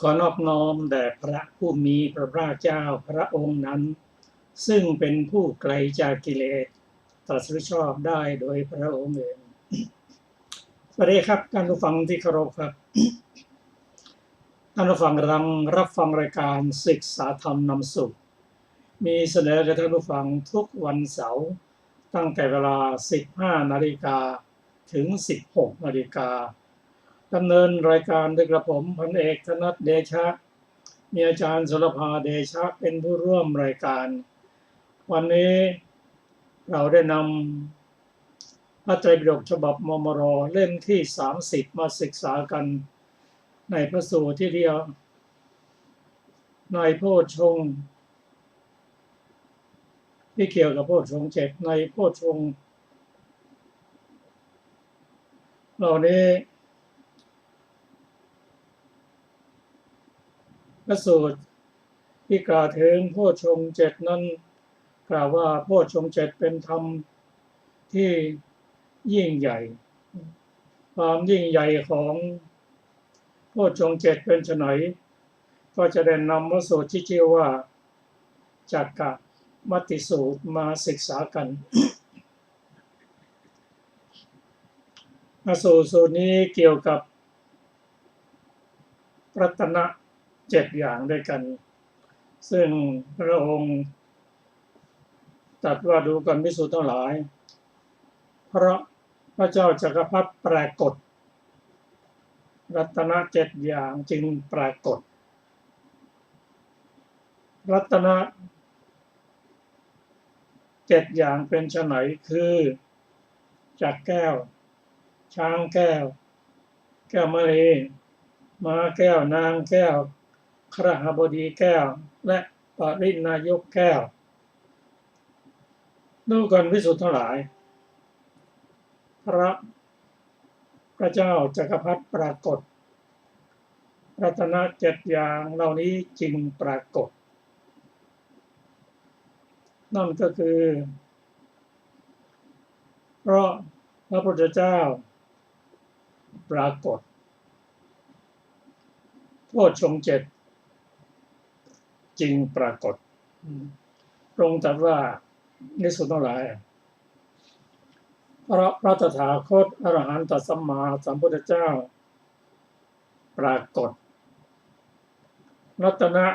ขอนอบน้อมแด่พระผู้มีพระภาคเจ้าพระองค์นั้นซึ่งเป็นผู้ไกลจากกิเลสตรัสรู้ชอบได้โดยพระองค์เองสวัสดีครับท่านผู้ฟังที่เคารพครับท่านผู้ฟังกำลังรับฟังรายการศึกษาธรรมนำสุขมีเสนอแก่ท่านผู้ฟังทุกวันเสาร์ตั้งแต่เวลา 15 นาฬิกาถึง 16 นาฬิกาดำเนินรายการโดยกระผมพันเอกธนัทเดชะ มีอาจารย์สุรภาเดชะเป็นผู้ร่วมรายการ วันนี้เราได้นำพระไตรปิฎกฉบับมมร.เล่มที่30มาศึกษากันในพระสูตรที่เรียกในโพชฌงค์ที่เกี่ยวกับโพชฌงค์7ในโพชฌงค์เหล่านี้พระสูตรที่กล่าวถึงโพชฌงค์7นั้นกล่าวว่าโพชฌงค์7เป็นธรรมที่ยิ่งใหญ่ความยิ่งใหญ่ของโพชฌงค์7เป็นไฉนก็จะได้นำพระสูตรที่ชื่อว่าจักกมัตติสูตรมาศึกษากันพระสูตรนี้เกี่ยวกับรัตนะ7อย่างด้วยกันซึ่งพระองค์ตรัสว่าดูก่อนภิกษุทั้งหลายเพราะพระเจ้าจักรพรรดิปรากฏรัตนะ7อย่างจึงปรากฏรัตนะ7อย่างเป็นไฉนคือจักรแก้วช้างแก้วแก้วมณีม้าแก้วนางแก้วคฤหบดีแก้วและปริณายกแก้วดูก่อนภิกษุทั้งหลายพระเจ้าจักรพรรดิปรากฏรัตนะ7อย่างเหล่านี้จึงปรากฏนั่นก็คือเพราะพระพุทธเจ้าปรากฏโพชฌงค์7จึงปรากฏพระองค์ตรัสว่าภิกษุทั้งหลายเพราะพระตถาคตอรหันตสัมมาสัมพุทธเจ้าปรากฏรัตนะ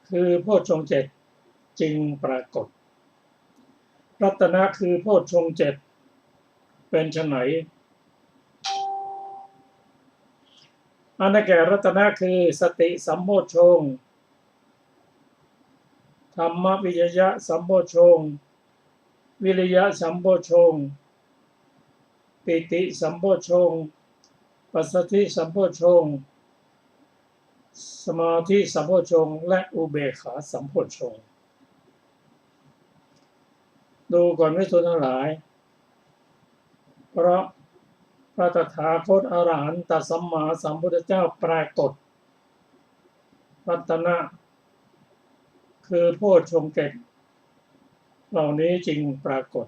คือโพชฌงค์7จึงปรากฏรัตนะคือโพชฌงค์7เป็นไฉนอันนั้นแก่รัตนะคือสติสัมโพชฌงค์ธรรมวิจยะสัมโพชฌงค์วิริยะสัมโพชฌงค์ปิติสัมโพชฌงค์ปัสสัทธิสัมโพชฌงค์สมาธิสัมโพชฌงค์และอุเบกขาสัมโพชฌงค์ดูก่อนภิกษุทั้งหลายเพราะพระตถาคตอรหันตสัมมาสัมพุทธเจ้าปรากฏรัตนะคือโพชฌงค์7เหล่านี้จึงปรากฏ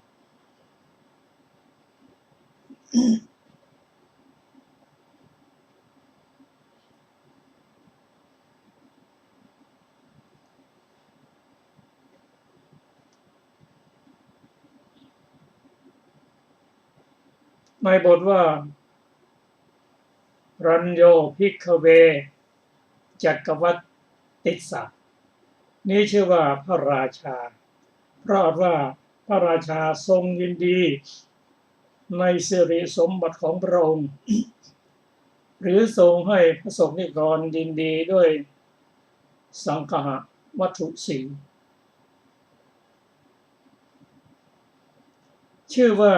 ในบทว่ารัญโยภิกขเวจักรวัตติสัพนี้ชื่อว่าพระราชาเพราะว่าพระราชาทรงยินดีในสิริสมบัติของพระองค์หรือทรงให้พระสงฆ์นิกรยินดีด้วยสังฆะวัตถุสี่ชื่อว่า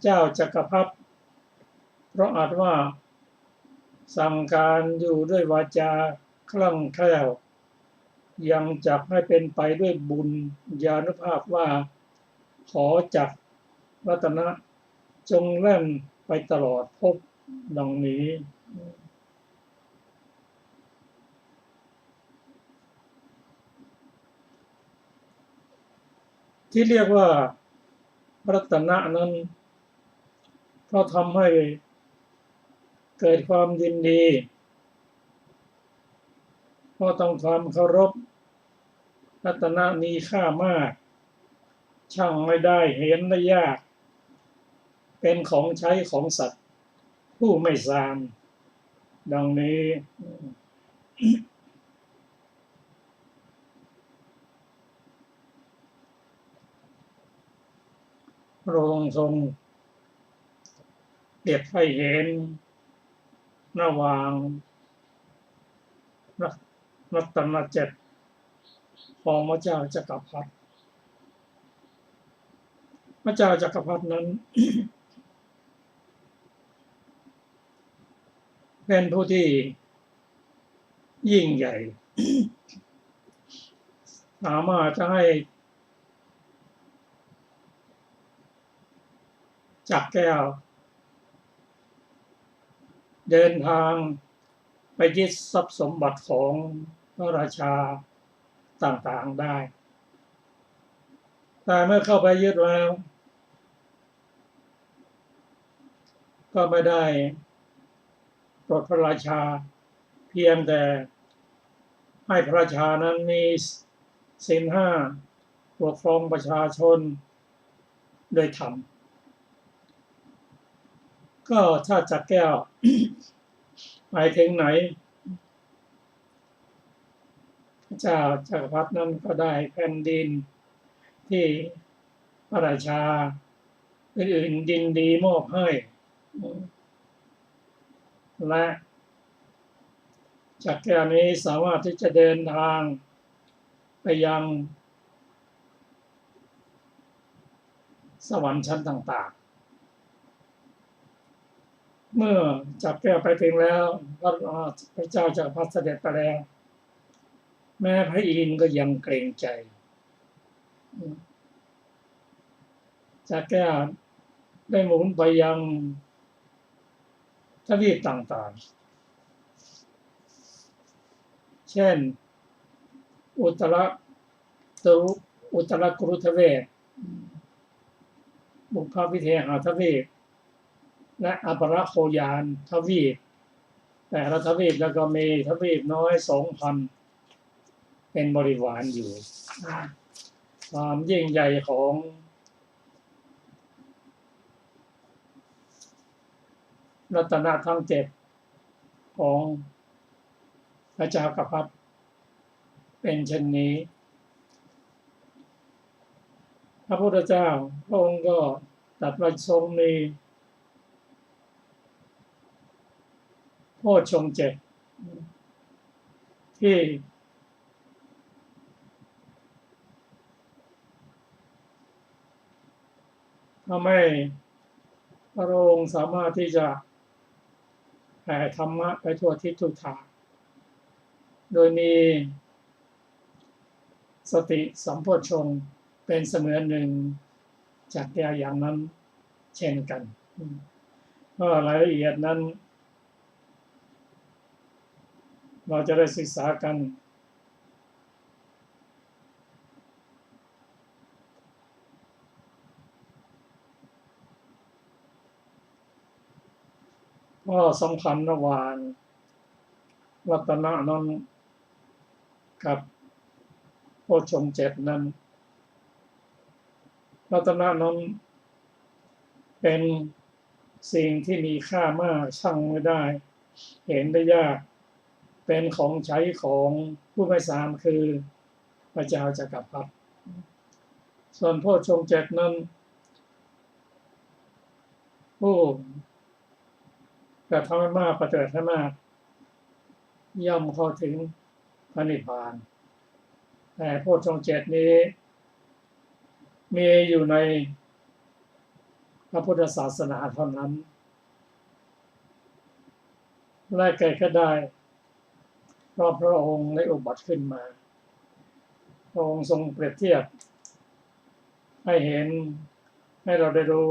เจ้าจักรพรรดิเพราะอาจว่าสั่งการอยู่ด้วยวาจาคล่องแคล่วยังจักให้เป็นไปด้วยบุญญานุภาพว่าขอจักรัตนะจงแล่นไปตลอดภพดังนี้ที่เรียกว่ารัตนะนั้นเพราะทำให้เกิดความยินดีเพราะต้องความเคารพรัตนะมีค่ามากช่างไม่ได้เห็นได้ยากเป็นของใช้ของสัตว์ผู้ไม่ทราบดังนี้พระองค์ทรงเปรียบให้เห็นระหว่าง รัตนเจ็ดของพระเจ้าจักรพรรดิพระเจ้าจักรพรรดินั้น เป็นผู้ที่ยิ่งใหญ่ สามารถจะให้จักรแก้วเดินทางไปยึดทรัพย์สมบัติของพระราชาต่างๆได้แต่เมื่อเข้าไปยึดแล้วก็ไม่ได้โปรดพระราชาเพียงแต่ให้พระราชานั้นมีศีลห้าปกครองประชาชนโดยธรรมก็ถ้าจักรแก้ว ไปถึงไหนพระเจ้าจักรพรรดินั้นก็ได้แผ่นดินที่พระราชาอื่นๆยินดีมอบให้และจักรแก้วนี้สามารถที่จะเดินทางไปยังสวรรค์ชั้นต่างๆเมื่อจักรแก้วไปถึงแล้วพระเจ้าจักรพรรดิเสด็จไปแล้วแม้พระอินทร์ก็ยังเกรงใจจักรแก้วได้หมุนไปยังทวีปต่างๆเช่นอุตรกุรุทเวศบุพวิเทหทวีปและอัปรโคยานทวีปแต่ละทวีปแล้วก็มีทวีปน้อย 2,000 เป็นบริวารอยู่ความยิ่งใหญ่ของรัตนะทั้ง7ของพระเจ้าจักรพรรดิเป็นเช่นนี้พระพุทธเจ้าพระองค์ก็ตรัสว่าทรงมีโพชฌงค์7ที่ทำให้พระองค์สามารถที่จะแผ่ธรรมะไปทั่วทิศทุกทางโดยมีสติสัมโพชฌงค์เป็นเสมือนหนึ่งจักรแก้วอย่างนั้นเช่นกันก็รายละเอียดนั้นเราจะได้ศึกษากันก็สำคัญระหว่างรัตนะนั้นกับโพชฌงค์7นั้นรัตนะนั้นเป็นสิ่งที่มีค่ามากชั่งไม่ได้เห็นได้ยากเป็นของใช้ของผู้ไม่สามคือพระเจ้าจักรพรรดิส่วนโพชฌงค์7นั้นผู้กระทำให้มากประเสริฐให้มากย่อมเข้าถึงพระนิพพานแต่โพชฌงค์7นี้มีอยู่ในพระพุทธศาสนาเท่านั้นและแก่ก็ได้เพราะพระองค์ได้อุบัติขึ้นมาพระองค์ทรงเปรียบเทียบให้เห็นให้เราได้รู้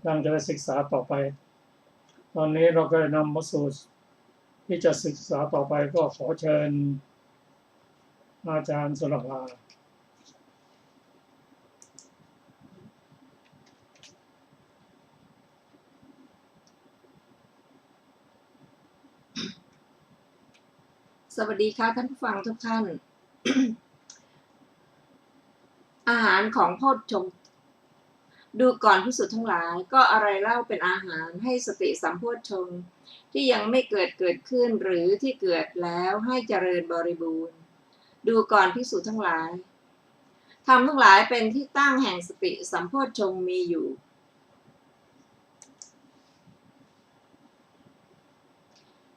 ดังจะได้ศึกษาต่อไปตอนนี้เราก็นำมาสู่ที่จะศึกษาต่อไปก็ขอเชิญอาจารย์สุรภาสวัสดีค่ะท่านผู้ฟังทุกท่าน อาหารของโพชฌงค์ดูก่อนภิกษุทั้งหลายก็อะไรเล่าเป็นอาหารให้สติสัมโพชฌงค์ที่ยังไม่เกิดขึ้นหรือที่เกิดแล้วให้เจริญบริบูรณ์ดูก่อนภิกษุทั้งหลายธรรมทั้งหลายเป็นที่ตั้งแห่งสติสัมโพชฌงค์มีอยู่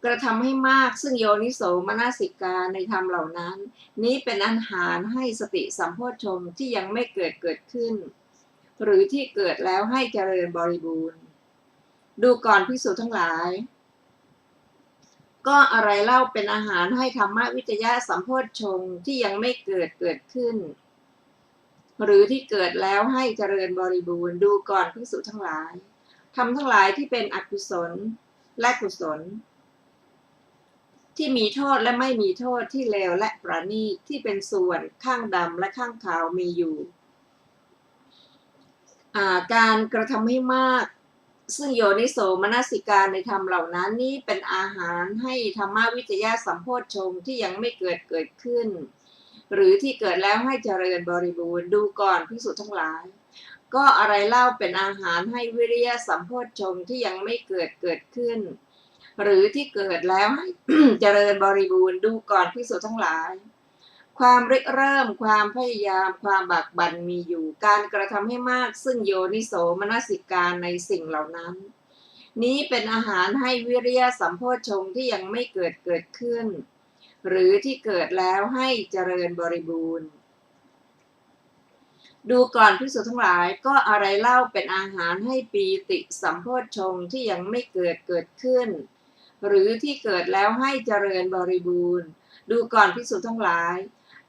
กระทำให้มากซึ่งโยนิโสมนสิการในธรรมเหล่านั้นนี้เป็นอาหารให้สติสัมโพชฌงค์ที่ยังไม่เกิดขึ้นหรือที่เกิดแล้วให้เจริญบริบูรณ์ดูก่อนภิกษุทั้งหลายก็อะไรเล่าเป็นอาหารให้ธรรมวิจยะสัมโพชฌงค์ที่ยังไม่เกิดขึ้นหรือที่เกิดแล้วให้เจริญบริบูรณ์ดูก่อนภิกษุทั้งหลายทำทั้งหลายที่เป็นอกุศลและกุศลที่มีโทษและไม่มีโทษที่เลวและประณีตที่เป็นส่วนข้างดำและข้างขาวมีอยู่การกระทำให้มากซึ่งโยนิโสมนสิการในธรรมเหล่านั้นนี้เป็นอาหารให้ธรรมวิจยะสัมโพชฌงค์ที่ยังไม่เกิดขึ้นหรือที่เกิดแล้วให้เจริญบริบูรณ์ดูก่อนภิกษุทั้งหลายก็อะไรเล่าเป็นอาหารให้วิริยะสัมโพชฌงค์ที่ยังไม่เกิดขึ้นหรือที่เกิดแล้วให้ เจริญบริบูรณ์ดูก่อนภิกษุทั้งหลายความริเริ่มความพยายามความบากบั่นมีอยู่การกระทำให้มากซึ่งโยนิโสมนสิการในสิ่งเหล่านั้นนี้เป็นอาหารให้วิริยะสัมโพชฌงค์ที่ยังไม่เกิดขึ้นหรือที่เกิดแล้วให้เจริญบริบูรณ์ดูก่อนภิกษุทั้งหลายก็อะไรเล่าเป็นอาหารให้ปีติสัมโพชฌงค์ที่ยังไม่เกิดขึ้นหรือที่เกิดแล้วให้เจริญบริบูรณ์ดูก่อนภิกษุทั้งหลาย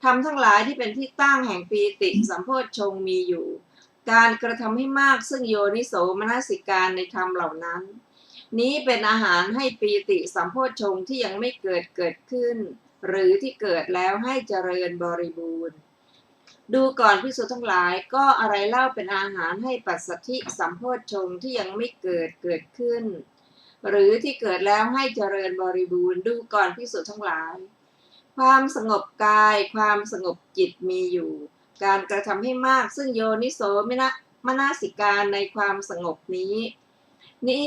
ทำทั้งหลายที่เป็นที่ตั้งแห่งปีติสัมโพชฌงค์มีอยู่การกระทำให้มากซึ่งโยนิโสมนสิการในธรรมเหล่านั้นนี้เป็นอาหารให้ปีติสัมโพชฌงค์ที่ยังไม่เกิดขึ้นหรือที่เกิดแล้วให้เจริญบริบูรณ์ดูก่อนภิกษุทั้งหลายก็อะไรเล่าเป็นอาหารให้ปัสสัทธิสัมโพชฌงค์ที่ยังไม่เกิดขึ้นหรือที่เกิดแล้วให้เจริญบริบูรณ์ดูก่อนภิกษุทั้งหลายความสงบกายความสงบจิตมีอยู่การกระทำให้มากซึ่งโยนิโสมนสิการในความสงบนี้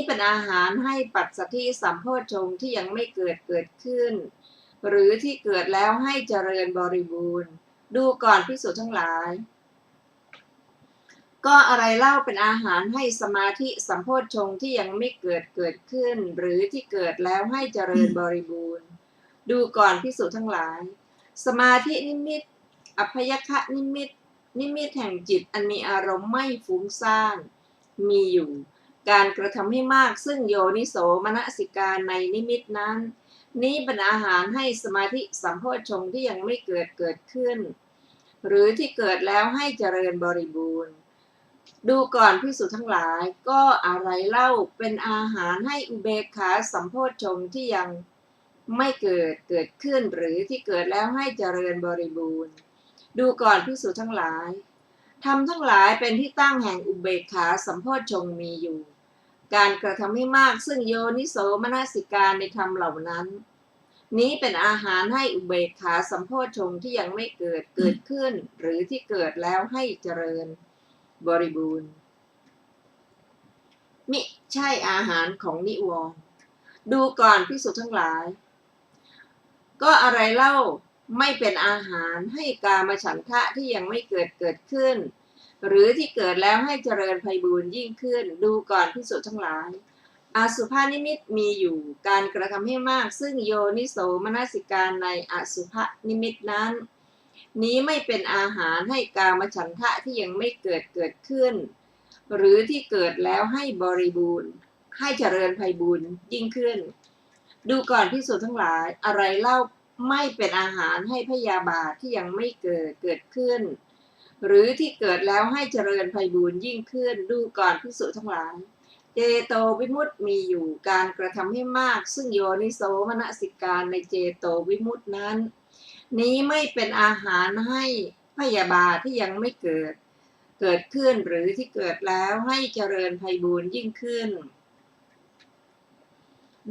เป็นอาหารให้ปัสสัทธิสัมโพชฌงค์ที่ยังไม่เกิดขึ้นหรือที่เกิดแล้วให้เจริญบริบูรณ์ดูก่อนภิกษุทั้งหลายก็อะไรเล่าเป็นอาหารให้สมาธิสัมโพชฌงค์ที่ยังไม่เกิดขึ้นหรือที่เกิดแล้วให้เจริญบริบูรณ์ดูก่อนภิกษุทั้งหลายสมาธินิมิตอัพพยัคฆนิมิตนิมิตแห่งจิตอันมีอารมณ์ไม่ฟุ้งซ่านมีอยู่การกระทำให้มากซึ่งโยนิโสมนสิการในนิมิตนั้นนี้เป็นอาหารให้สมาธิสัมโพชฌงค์ที่ยังไม่เกิดขึ้นหรือที่เกิดแล้วให้เจริญบริบูรณ์ดูก่อนภิกษุทั้งหลายก็อะไรเล่าเป็นอาหารให้อุเบกขาสัมโพชฌงค์ที่ยังไม่เกิดขึ้นหรือที่เกิดแล้วให้เจริญบริบูรณ์ดูก่อนภิกษุทั้งหลายธรรมทั้งหลายเป็นที่ตั้งแห่งอุเบกขาสัมโพชฌงค์มีอยู่การกระทำให้มากซึ่งโยนิโสมนสิการในธรรมเหล่านั้นนี้เป็นอาหารให้อุเบกขาสัมโพชฌงค์ที่ยังไม่เกิดขึ้นหรือที่เกิดแล้วให้เจริญบริบูรณ์มิใช่อาหารของนิวรณ์ดูก่อนภิกษุทั้งหลายก็อะไรเล่าไม่เป็นอาหารให้กามฉันทะที่ยังไม่เกิดขึ้นหรือที่เกิดแล้วให้เจริญไพบูลย์ยิ่งขึ้นดูก่อนภิกษุทั้งหลายอสุภนิมิตมีอยู่การกระทำให้มากซึ่งโยนิโสมนสิการในอสุภนิมิตนั้นนี้ไม่เป็นอาหารให้กามฉันทะที่ยังไม่เกิดขึ้นหรือที่เกิดแล้วให้บริบูรณ์ให้เจริญไพบูลย์ยิ่งขึ้นดูก่อนภิกษุทั้งหลายอะไรเล่าไม่เป็นอาหารให้พยาบาทที่ยังไม่เกิดขึ้นหรือที่เกิดแล้วให้เจริญไพบูลย์ยิ่งขึ้นดูก่อนภิกษุทั้งหลายเจโตวิมุตติมีอยู่การกระทำให้มากซึ่งโยนิโสมนสิการในเจโตวิมุตตินั้นนี้ไม่เป็นอาหารให้พยาบาทที่ยังไม่เกิดขึ้นหรือที่เกิดแล้วให้เจริญไพบูลย์ยิ่งขึ้น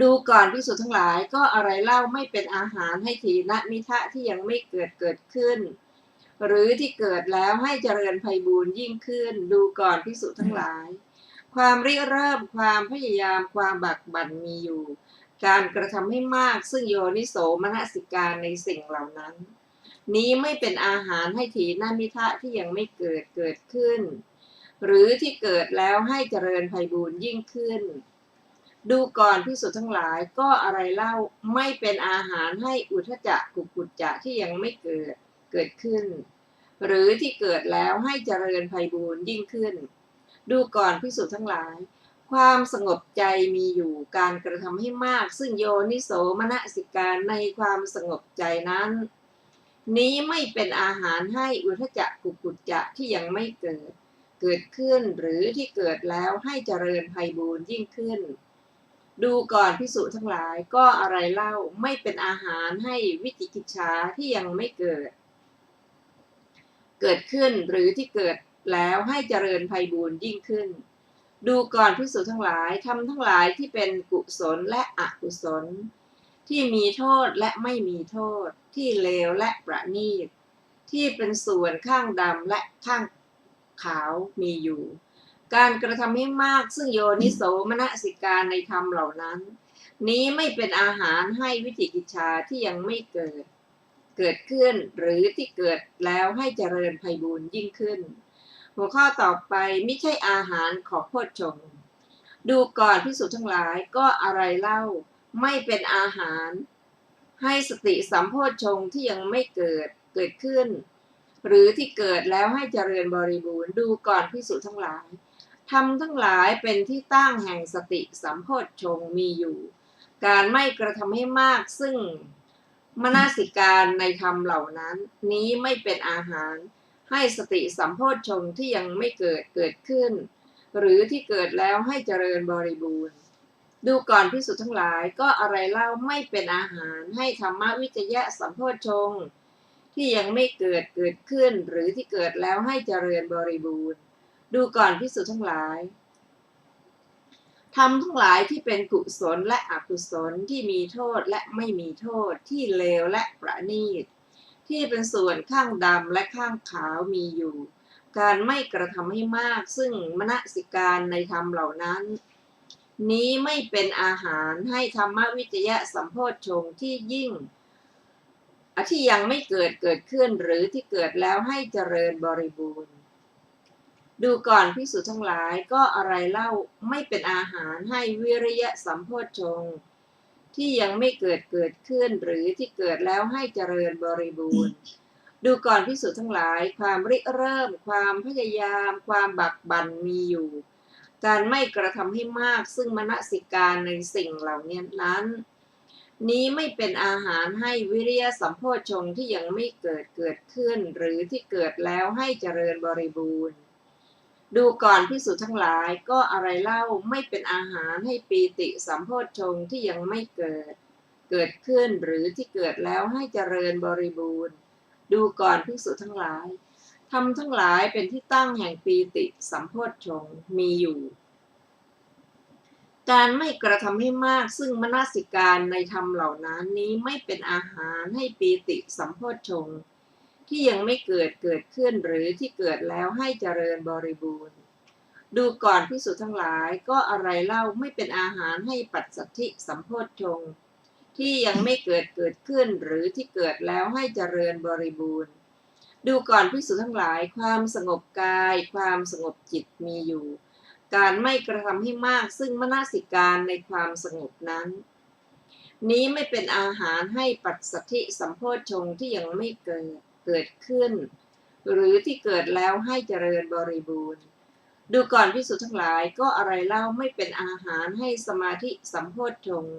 ดูก่อนภิกษุทั้งหลายก็อะไรเล่าไม่เป็นอาหารให้ถีนมิทะที่ยังไม่เกิดขึ้นหรือที่เกิดแล้วให้เจริญไพบูลย์ยิ่งขึ้นดูก่อนภิกษุทั้งหลายความริเริ่มความพยายามความบากบั่นมีอยู่การกระทำให้มากซึ่งโยนิโสมนสิการในสิ่งเหล่านั้นนี้ไม่เป็นอาหารให้ถีนมิทะที่ยังไม่เกิดขึ้นหรือที่เกิดแล้วให้เจริญไพบูลย์ยิ่งขึ้น ดูก่อนภิกษุทั้งหลายก็อะไรเล่าไม่เป็นอาหารให้อุทธัจจะกุกุจจะที่ยังไม่เกิดขึ้นหรือที่เกิดแล้วให้เจริญไพบูรย์ยิ่งขึ้นดูก่อนภิกษุทั้งหลายความสงบใจมีอยู่การกระทำให้มากซึ่งโยนิโสมนสิการในความสงบใจนั้นนี้ไม่เป็นอาหารให้อุทธัจจะกุกุจจะที่ยังไม่เกิดขึ้นหรือที่เกิดแล้วให้เจริญไพบูรย์ยิ่งขึ้นดูก่อนภิกษุทั้งหลายก็อะไรเล่าไม่เป็นอาหารให้วิจิกิจฉาที่ยังไม่เกิดขึ้นหรือที่เกิดแล้วให้เจริญไพบูรย์ยิ่งขึ้นดูก่อนภิกษุทั้งหลายทำทั้งหลายที่เป็นกุศลและอกุศลที่มีโทษและไม่มีโทษที่เลวและประณีตที่เป็นส่วนข้างดำและข้างขาวมีอยู่การกระทำให้มากซึ่งโยนิโสมนสิการในธรรมเหล่านั้นนี้ไม่เป็นอาหารให้วิจิกิจฉาที่ยังไม่เกิดขึ้นหรือที่เกิดแล้วให้เจริญไพบูรย์ยิ่งขึ้นหัวข้อต่อไปไม่ใช่อาหารของโพชฌงค์ดูก่อนภิกษุทั้งหลายก็อะไรเล่าไม่เป็นอาหารให้สติสัมโพชฌงค์ที่ยังไม่เกิดขึ้นหรือที่เกิดแล้วให้เจริญบริบูรณ์ดูก่อนภิกษุทั้งหลายธรรมทั้งหลายเป็นที่ตั้งแห่งสติสัมโพชฌงค์มีอยู่การไม่กระทำให้มากซึ่งมนสิการในธรรมเหล่านั้นนี้ไม่เป็นอาหารให้สติสัมโพชฌงค์ที่ยังไม่เกิดขึ้นหรือที่เกิดแล้วให้เจริญบริบูรณ์ดูก่อนภิกษุทั้งหลายก็อะไรเล่าไม่เป็นอาหารให้ธรรมวิจยะสัมโพชฌงค์ที่ยังไม่เกิดขึ้นหรือที่เกิดแล้วให้เจริญบริบูรณ์ดูก่อนภิกษุทั้งหลายธรรมทั้งหลายที่เป็นกุศลและอกุศลที่มีโทษและไม่มีโทษที่เลวและประณีตที่เป็นส่วนข้างดำและข้างขาวมีอยู่การไม่กระทำให้มากซึ่งมนสิการในธรรมเหล่านั้นนี้ไม่เป็นอาหารให้ธรรมวิจยะสัมโพชฌงค์ที่ยิ่งที่ยังไม่เกิดขึ้นหรือที่เกิดแล้วให้เจริญบริบูรณ์ดูก่อนภิกษุทั้งหลายก็อะไรเล่าไม่เป็นอาหารให้วิริยะสัมโพชฌงค์ที่ยังไม่เกิดขึ้นหรือที่เกิดแล้วให้เจริญบริบูรณ์ดูก่อนภิกษุทั้งหลายความริเริ่มความพยายามความบักบั่นมีอยู่การไม่กระทำให้มากซึ่งมนสิการในสิ่งเหล่านั้นนี้ไม่เป็นอาหารให้วิริยะสัมโพชฌงค์ที่ยังไม่เกิดขึ้นหรือที่เกิดแล้วให้เจริญบริบูรณ์ดูก่อนภิกษุทั้งหลายก็อะไรเล่าไม่เป็นอาหารให้ปีติสัมโพชฌงค์ที่ยังไม่เกิดขึ้นหรือที่เกิดแล้วให้เจริญบริบูรณ์ดูก่อนภิกษุทั้งหลายธรรมทั้งหลายเป็นที่ตั้งแห่งปีติสัมโพชฌงค์มีอยู่การไม่กระทำให้มากซึ่งมนสิการในธรรมเหล่านั้นนี้ไม่เป็นอาหารให้ปีติสัมโพชฌงค์ที่ยังไม่เกิดขึ้นหรือที่เกิดแล้วให้เจริญบริบูรณ์ดูก่อนภิกษุทั้งหลายก็อะไรเล่าไม่เป็นอาหารให้ปัสสัทธิสัมโพชฌงค์ที่ยังไม่เกิดขึ้นหรือที่เกิดแล้วให้เจริญบริบูรณ์ดูก่อนภิกษุทั้งหลายความสงบกายความสงบจิตมีอยู่การไม่กระทำให้มากซึ่งมนสิการในความสงบนั้นนี้ไม่เป็นอาหารให้ปัสสัทธิสัมโพชฌงค์ที่ยังไม่เกิดขึ้นหรือที่เกิดแล้วให้เจริญบริบูรณ์ดูก่อนภิกษุทั้งหลายก็อะไรเล่าไม่เป็นอาหารให้สมาธิสัมโพชฌงค์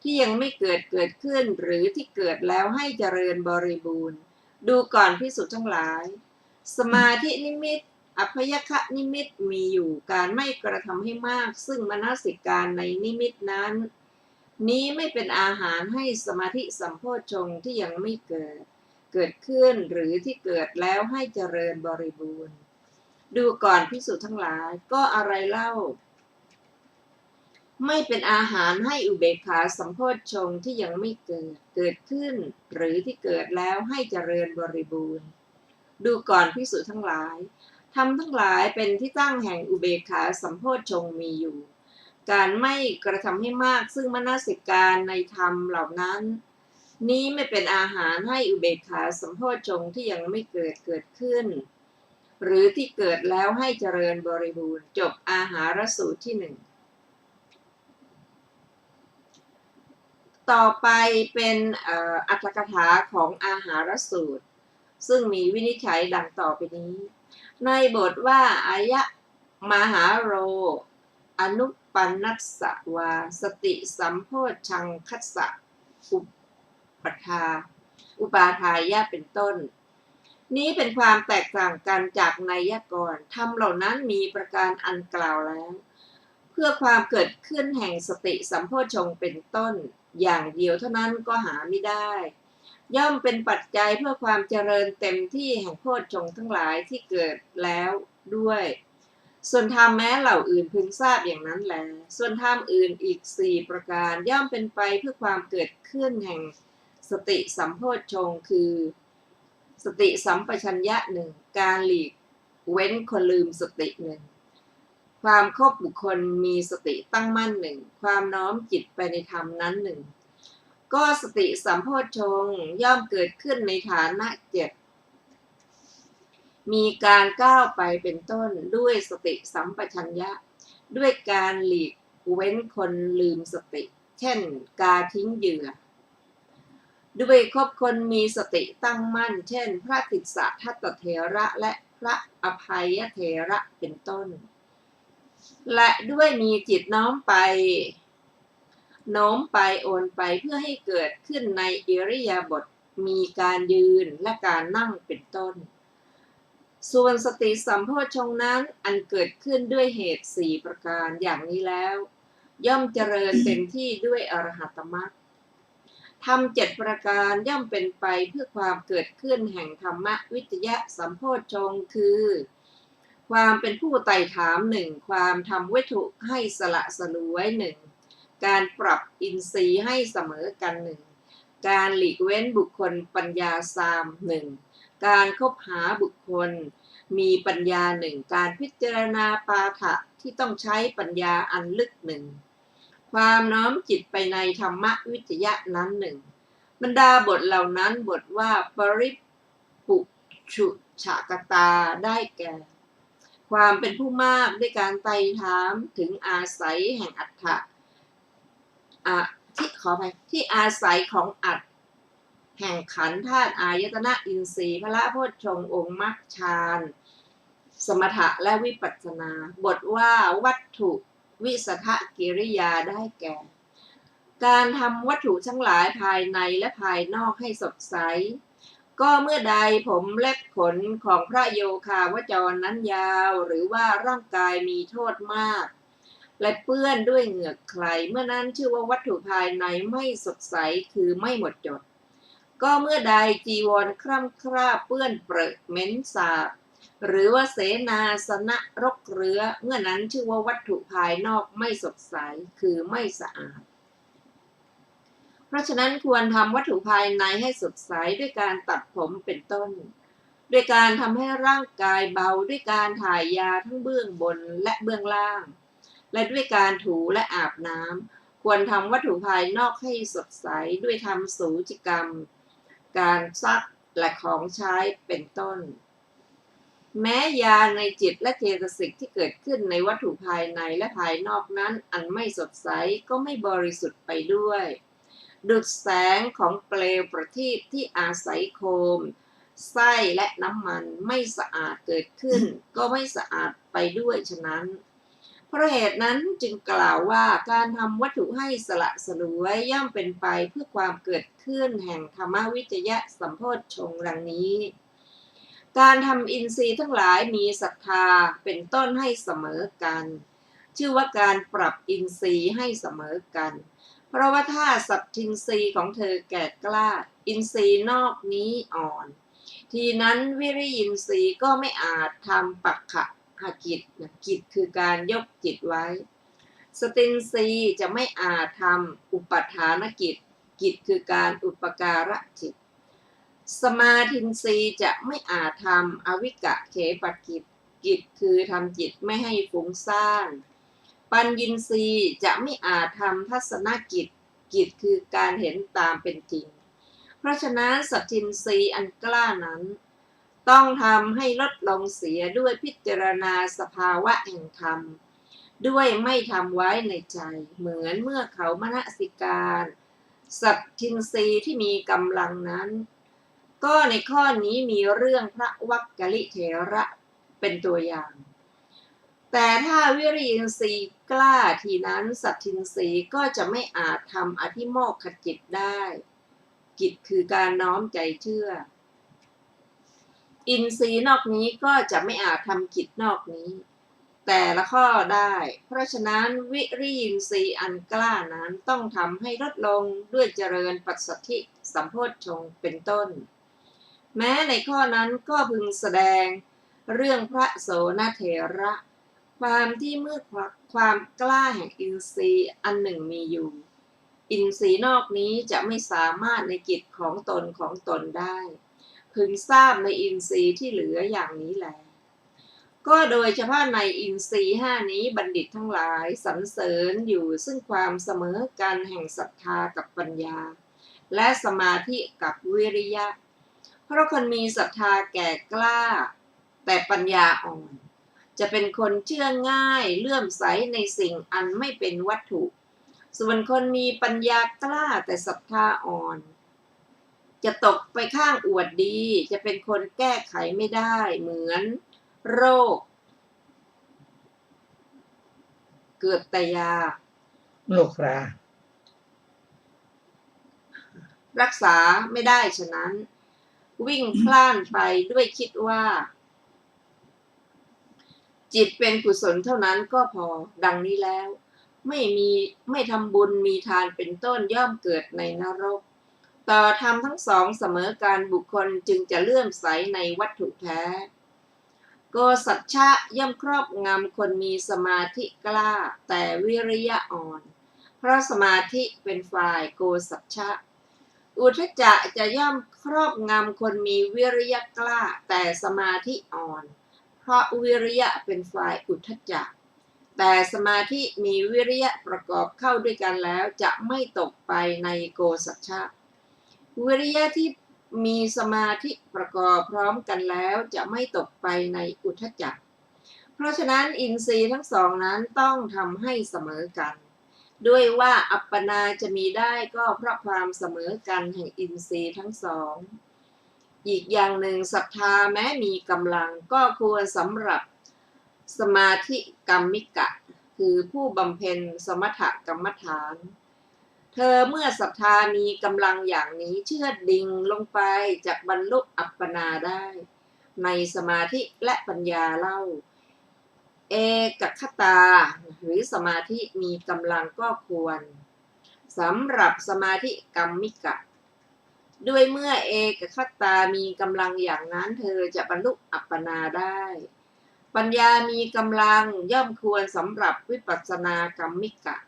ที่ยังไม่เกิดขึ้นหรือที่เกิดแล้วให้เจริญบริบูรณ์ดูก่อนภิกษุทั้งหลายสมาธินิมิตอัพยคนิมิตมีอยู่การไม่กระทำให้มากซึ่งมนสิการในนิมิตนั้นนี้ไม่เป็นอาหารให้สมาธิสัมโพชฌงค์ที่ยังไม่เกิดขึ้นหรือที่เกิดแล้วให้เจริญบริบูรณ์ดูก่อนภิกษุทั้งหลายก็อะไรเล่าไม่เป็นอาหารให้อุเบกขาสัมโพชฌงค์ที่ยังไม่เกิดขึ้นหรือที่เกิดแล้วให้เจริญบริบูรณ์ดูก่อนภิกษุทั้งหลายธรรมทั้งหลายเป็นที่ตั้งแห่งอุเบกขาสัมโพชฌงค์มีอยู่การไม่กระทำให้มากซึ่งมนสิการในธรรมเหล่านั้นนี้ไม่เป็นอาหารให้อุเบกขาสัมโพชฌงค์ที่ยังไม่เกิดขึ้นหรือที่เกิดแล้วให้เจริญบริบูรณ์จบอาหารสูตรที่1 ต่อไปเป็นอรรถกถาของอาหารสูตรซึ่งมีวินิจฉัยดังต่อไปนี้ในบทว่าอายะมหาโรอนุปันนัสสะวาสติสัมโพชฌังคัสสะอุปาทายะเป็นต้นนี้เป็นความแตกต่างกันจากไนยกรธรรมเหล่านั้นมีประการอันกล่าวแล้วเพื่อความเกิดขึ้นแห่งสติสัมโพชฌงค์เป็นต้นอย่างเดียวเท่านั้นก็หาไม่ได้ย่อมเป็นปัจจัยเพื่อความเจริญเต็มที่แห่งโพชฌงค์ทั้งหลายที่เกิดแล้วด้วยส่วนธรรมแม้เหล่าอื่นพึงทราบอย่างนั้นแลส่วนธรรมอื่นอีก4ประการย่อมเป็นไปเพื่อความเกิดขึ้นแห่งสติสัมโพชฌงค์คือสติสัมปชัญญะหนึ่งการหลีกเว้นคนลืมสติหนึ่งความคบบุคคลมีสติตั้งมั่นหนึ่งความน้อมจิตไปในธรรมนั้นหนึ่งก็สติสัมโพชฌงค์ย่อมเกิดขึ้นในฐานะ7มีการก้าวไปเป็นต้นด้วยสติสัมปชัญญะด้วยการหลีกเว้นคนลืมสติเช่นการทิ้งเหยื่อด้วยคบคนมีสติตั้งมั่นเช่นพระติสสะทัตตเถระและพระอภัยเถระเป็นต้นและด้วยมีจิตน้อมไปโอนไปเพื่อให้เกิดขึ้นในอิริยาบถมีการยืนและการนั่งเป็นต้นส่วนสติสัมโพชฌงค์นั้นอันเกิดขึ้นด้วยเหตุ4ประการอย่างนี้แล้วย่อมเจริญเต็มที่ด้วยอรหัตมรรคธรรม7ประการย่อมเป็นไปเพื่อความเกิดขึ้นแห่งธรรมวิจยะสัมโพชฌงค์คือความเป็นผู้ไต่ถามหนึ่งความทำวัตถุให้สละสลวยหนึ่งการปรับอินทรีย์ให้เสมอกันหนึ่งการหลีกเว้นบุคคลปัญญาซามหนึ่งการคบหาบุคคลมีปัญญาหนึ่งการพิจารณาปาฐะที่ต้องใช้ปัญญาอันลึกหนึ่งความน้อมจิตไปในธรรมวิจยะนั้นหนึ่งบรรดาบทเหล่านั้นบทว่าปริปุชุฉกตาได้แก่ความเป็นผู้มากด้วยการไต่ถามถึงอาศัยแห่งอัตถะที่อาศัยของอัตแห่งขันธ์ธาตุอายตนะอินทรีย์พละโพชฌงค์องค์มรรคฌานสมถะและวิปัสสนาบทว่าวัตถุวิสัทกิริยาได้แก่การทำวัตถุทั้งหลายภายในและภายนอกให้สดใสก็เมื่อใดผมเล็บขนของพระโยคาวจรนั้นยาวหรือว่าร่างกายมีโทษมากและเปื้อนด้วยเหงื่อใครเมื่อนั้นชื่อว่าวัตถุภายในไม่สดใสคือไม่หมดจดก็เมื่อใดจีวรคร่ำคร่าเปื้อนเปรอะเหม็นสาบหรือว่าเสนาสนะรกเรื้อเมื่อนั้นชื่อว่าวัตถุภายนอกไม่สดใสคือไม่สะอาดเพราะฉะนั้นควรทำวัตถุภายในให้สดใสด้วยการตัดผมเป็นต้นด้วยการทำให้ร่างกายเบาด้วยการถ่ายยาทั้งเบื้องบนและเบื้องล่างและด้วยการถูและอาบน้ำควรทำวัตถุภายนอกให้สดใสด้วยทำสูจิกรรมการซักและของใช้เป็นต้นแม้ยาในจิตและเจตสิกที่เกิดขึ้นในวัตถุภายในและภายนอกนั้นอันไม่สดใสก็ไม่บริสุทธิ์ไปด้วยดุจแสงของเปลวประทีปที่อาศัยโคมไส้และน้ำมันไม่สะอาดเกิดขึ้นก็ไม่สะอาดไปด้วยฉะนั้นเพราะเหตุนั้นจึงกล่าวว่าการทำวัตถุให้สละสลวยย่อมเป็นไปเพื่อความเกิดขึ้นแห่งธรรมวิจยะสัมโพชฌงค์ดังนี้การทำอินทรีย์ทั้งหลายมีศรัทธาเป็นต้นให้เสมอกันชื่อว่าการปรับอินทรีย์ให้เสมอกันเพราะว่าถ้าสัตทินทรีย์ของเธอแก่กล้าอินทรีย์นอกนี้อ่อนทีนั้นวิริยินทรีย์ก็ไม่อาจทำปักขะกิจคือการยกจิตไว้สตินทรีย์จะไม่อาจทำอุปทานกิจคือการอุปการะจิตสมาธินทรีย์จะไม่อาจทำอวิกะเขปกิจคือทำจิตไม่ให้ฟุ้งซ่านปัญญินทรีย์จะไม่อาจทำทัศนกิจคือการเห็นตามเป็นจริงเพราะฉะนั้นสัตทินทรีย์อันกล้านั้นต้องทำให้ลดลงเสียด้วยพิจารณาสภาวะแห่งธรรมด้วยไม่ทำไว้ในใจเหมือนเมื่อเขามนสิการ สัตทินรีที่มีกำลังนั้นก็ในข้อนี้มีเรื่องพระวักกลิเถระเป็นตัวอย่าง แต่ถ้าวิริยินทรีย์กล้าทีนั้นสัตทินรีก็จะไม่อาจทำอธิโมกขจิตได้กิจคือการน้อมใจเชื่ออินทรีย์นอกนี้ก็จะไม่อาจทำกิจนอกนี้แต่ละข้อได้เพราะฉะนั้นวิริยินทรีย์อันกล้านั้นต้องทำให้ลดลงด้วยเจริญปัสสัทธิสัมโพชฌงค์เป็นต้นแม้ในข้อนั้นก็พึงแสดงเรื่องพระโสนเถระความที่เมื่อความกล้าแห่งอินทรีย์อันหนึ่งมีอยู่อินทรีย์นอกนี้จะไม่สามารถในกิจของตนได้พึงทราบในอินทรีย์ที่เหลืออย่างนี้แลก็โดยเฉพาะในอินทรีย์ห้านี้บัณฑิตทั้งหลายสรรเสริญอยู่ซึ่งความเสมอกันแห่งศรัทธากับปัญญาและสมาธิกับวิริยะเพราะคนมีศรัทธาแก่กล้าแต่ปัญญาอ่อนจะเป็นคนเชื่อง่ายเลื่อมใสในสิ่งอันไม่เป็นวัตถุส่วนคนมีปัญญากล้าแต่ศรัทธาอ่อนจะตกไปข้างอวดดีจะเป็นคนแก้ไขไม่ได้เหมือนโรคเกิดแต่ยาโรครารักษาไม่ได้ฉะนั้นวิ่งพล่านไปด้วยคิดว่าจิตเป็นกุศลเท่านั้นก็พอดังนี้แล้วไม่ทำบุญมีทานเป็นต้นย่อมเกิดในนรกต่อธรรมทั้งสองเสมอการบุคคลจึงจะเลื่อมใสในวัตถุแท้โกสัจฉะย่อมครอบงำคนมีสมาธิกล้าแต่วิริยะอ่อนเพราะสมาธิเป็นฝ่ายโกสัจฉะอุทธัจจะจะย่อมครอบงำคนมีวิริยะกล้าแต่สมาธิอ่อนเพราะวิริยะเป็นฝ่ายอุทธัจจะแต่สมาธิมีวิริยะประกอบเข้าด้วยกันแล้วจะไม่ตกไปในโกสัจฉะวิริยะที่มีสมาธิประกอบพร้อมกันแล้วจะไม่ตกไปในอุทธัจจะเพราะฉะนั้นอินทรีย์ทั้งสองนั้นต้องทำให้เสมอกันด้วยว่าอัปปนาจะมีได้ก็เพราะความเสมอกันแห่งอินทรีย์ทั้งสองอีกอย่างหนึ่งศรัทธาแม้มีกำลังก็ควรสำหรับสมาธิกัมมิกะคือผู้บำเพ็ญสมถกรรมฐานเธอเมื่อศรัทธามีกำลังอย่างนี้เชื่อดิ่งลงไปจากบรรลุอัปปนาได้ในสมาธิและปัญญาเล่าเอกคตาหรือสมาธิมีกำลังก็ควรสำหรับสมาธิกัมมิกะด้วยเมื่อเอกคตามีกำลังอย่างนั้นเธอจะบรรลุอัปปนาได้ปัญญามีกำลังย่อมควรสำหรับวิปัสสนากรรมิกะ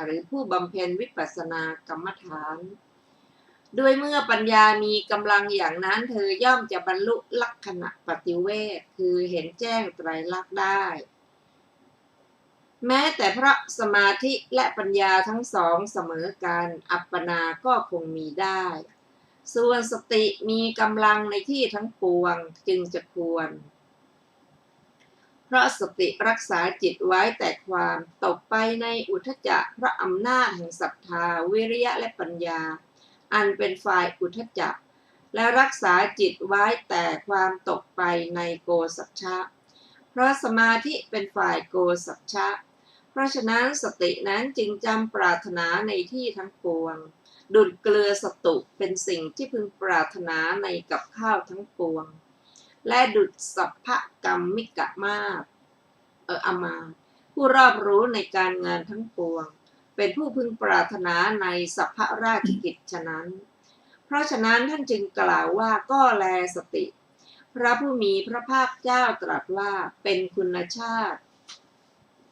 หรือผู้บำเพ็ญวิปัสสนากรรมฐานด้วยเมื่อปัญญามีกำลังอย่างนั้นเธอย่อมจะบรรลุลักขณะปฏิเวทคือเห็นแจ้งไตรลักษณ์ได้แม้แต่เพราะสมาธิและปัญญาทั้งสองเสมอกันอัปปนาก็คงมีได้ส่วนสติมีกำลังในที่ทั้งปวงจึงจะควรเพราะสติรักษาจิตไว้แต่ความตกไปในอุทธัจจะเพราะอำนาจแห่งศรัทธาวิริยะและปัญญาอันเป็นฝ่ายอุทธัจจะและรักษาจิตไว้แต่ความตกไปในโกสัจฉะเพราะสมาธิเป็นฝ่ายโกสัจฉะเพราะฉะนั้นสตินั้นจึงจำปรารถนาในที่ทั้งปวงดุจเกลือสตุเป็นสิ่งที่พึงปรารถนาในกับข้าวทั้งปวงและดุจสัพพกัมมิกะมาศอมาตย์ผู้รอบรู้ในการงานทั้งปวงเป็นผู้พึงปรารถนาในสัพพราชกิจฉะนั้นเพราะฉะนั้นท่านจึงกล่าวว่าก็แลสติพระผู้มีพระภาคเจ้าตรัสว่าเป็นคุณชาติ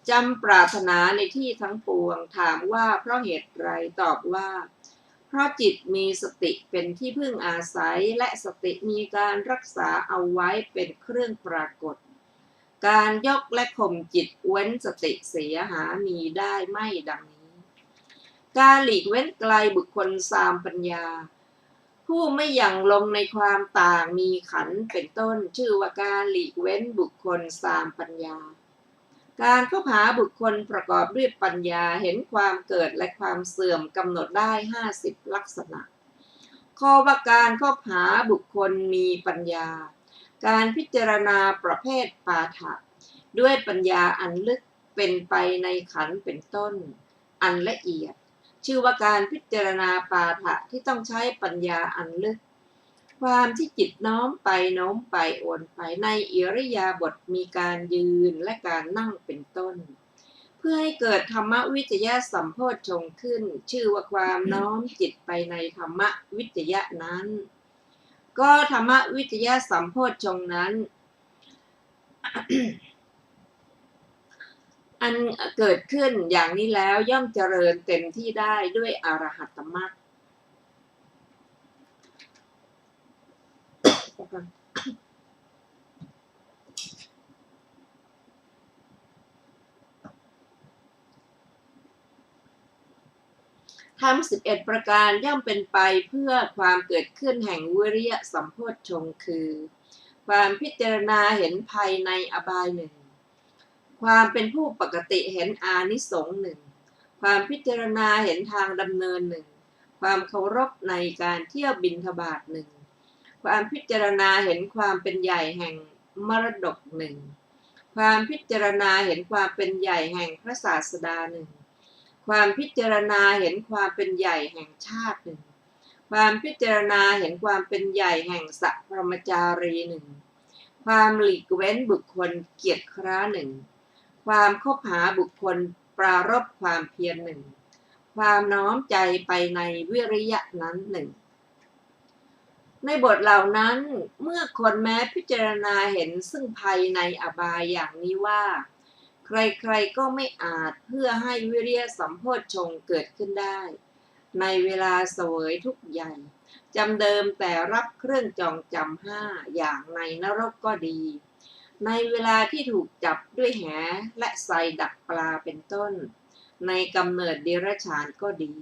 จำปรารถนาในที่ทั้งปวงถามว่าเพราะเหตุไรตอบว่าเพราะจิตมีสติเป็นที่พึ่งอาศัยและสติมีการรักษาเอาไว้เป็นเครื่องปรากฏการยกและข่มจิตเว้นสติเสียหามีได้ไม่ดังนี้การหลีกเว้นไกลบุคคลสามปัญญาผู้ไม่หยั่งลงในความต่างมีขันธ์เป็นต้นชื่อว่าการหลีกเว้นบุคคลสามปัญญา การเข้าหาบุคคลประกอบด้วยปัญญาเห็นความเกิดและความเสื่อมกำหนดได้50ลักษณะข้อว่าการเข้าหาบุคคลมีปัญญาการพิจารณาประเภทปาฐะด้วยปัญญาอันลึกเป็นไปในขันธ์เป็นต้นอันละเอียดชื่อว่าการพิจารณาปาฐะที่ต้องใช้ปัญญาอันลึกความที่จิตน้อมไปโน้มไปโอนไปในอิริยาบถมีการยืนและการนั่งเป็นต้นเพื่อให้เกิดธรรมวิจยะสัมโพชฌงค์ขึ้นชื่อว่าความน้อมจิตไปในธรรมวิจยะนั้นก็ธรรมวิจยะสัมโพชฌงค์นั้น อันเกิดขึ้นอย่างนี้แล้วย่อมเจริญเต็มที่ได้ด้วยอรหัตตมรรคธรรม11ประการย่อมเป็นไปเพื่อความเกิดขึ้นแห่งวิริยะสัมโพชฌงค์คือความพิจารณาเห็นภัยในอบายหนึ่งความเป็นผู้ปกติเห็นอานิสงส์หนึ่งความพิจารณาเห็นทางดำเนินหนึ่งความเคารพในการเที่ยวบิณฑบาตหนึ่งความพิจารณาเห็นความเป็นใหญ่แห่งมรดกหนึ่งความพิจารณาเห็นความเป็นใหญ่แห่งพระศาสดาหนึ่งความพิจารณาเห็นความเป็นใหญ่แห่งชาติหนึ่งความพิจารณาเห็นความเป็นใหญ่แห่งสัพพมจารีหนึ่งความหลีกเว้นบุคคลเกียรติคร้าหนึ่งความคบหาบุคคลปรารภความเพียรหนึ่งความน้อมใจไปในวิริยะนั้นหนึ่งในบทเหล่านั้นเมื่อคนแม้พิจารณาเห็นซึ่งภัยในอบายอย่างนี้ว่าใครๆก็ไม่อาจเพื่อให้วิริยะสัมโพชฌงค์เกิดขึ้นได้ในเวลาเสวยทุกข์ใหญ่จำเดิมแต่รับเครื่องจองจำ5อย่างในนรกก็ดีในเวลาที่ถูกจับด้วยแหและไซดักปลาเป็นต้นในกำเนิดเดรัจฉานก็ดี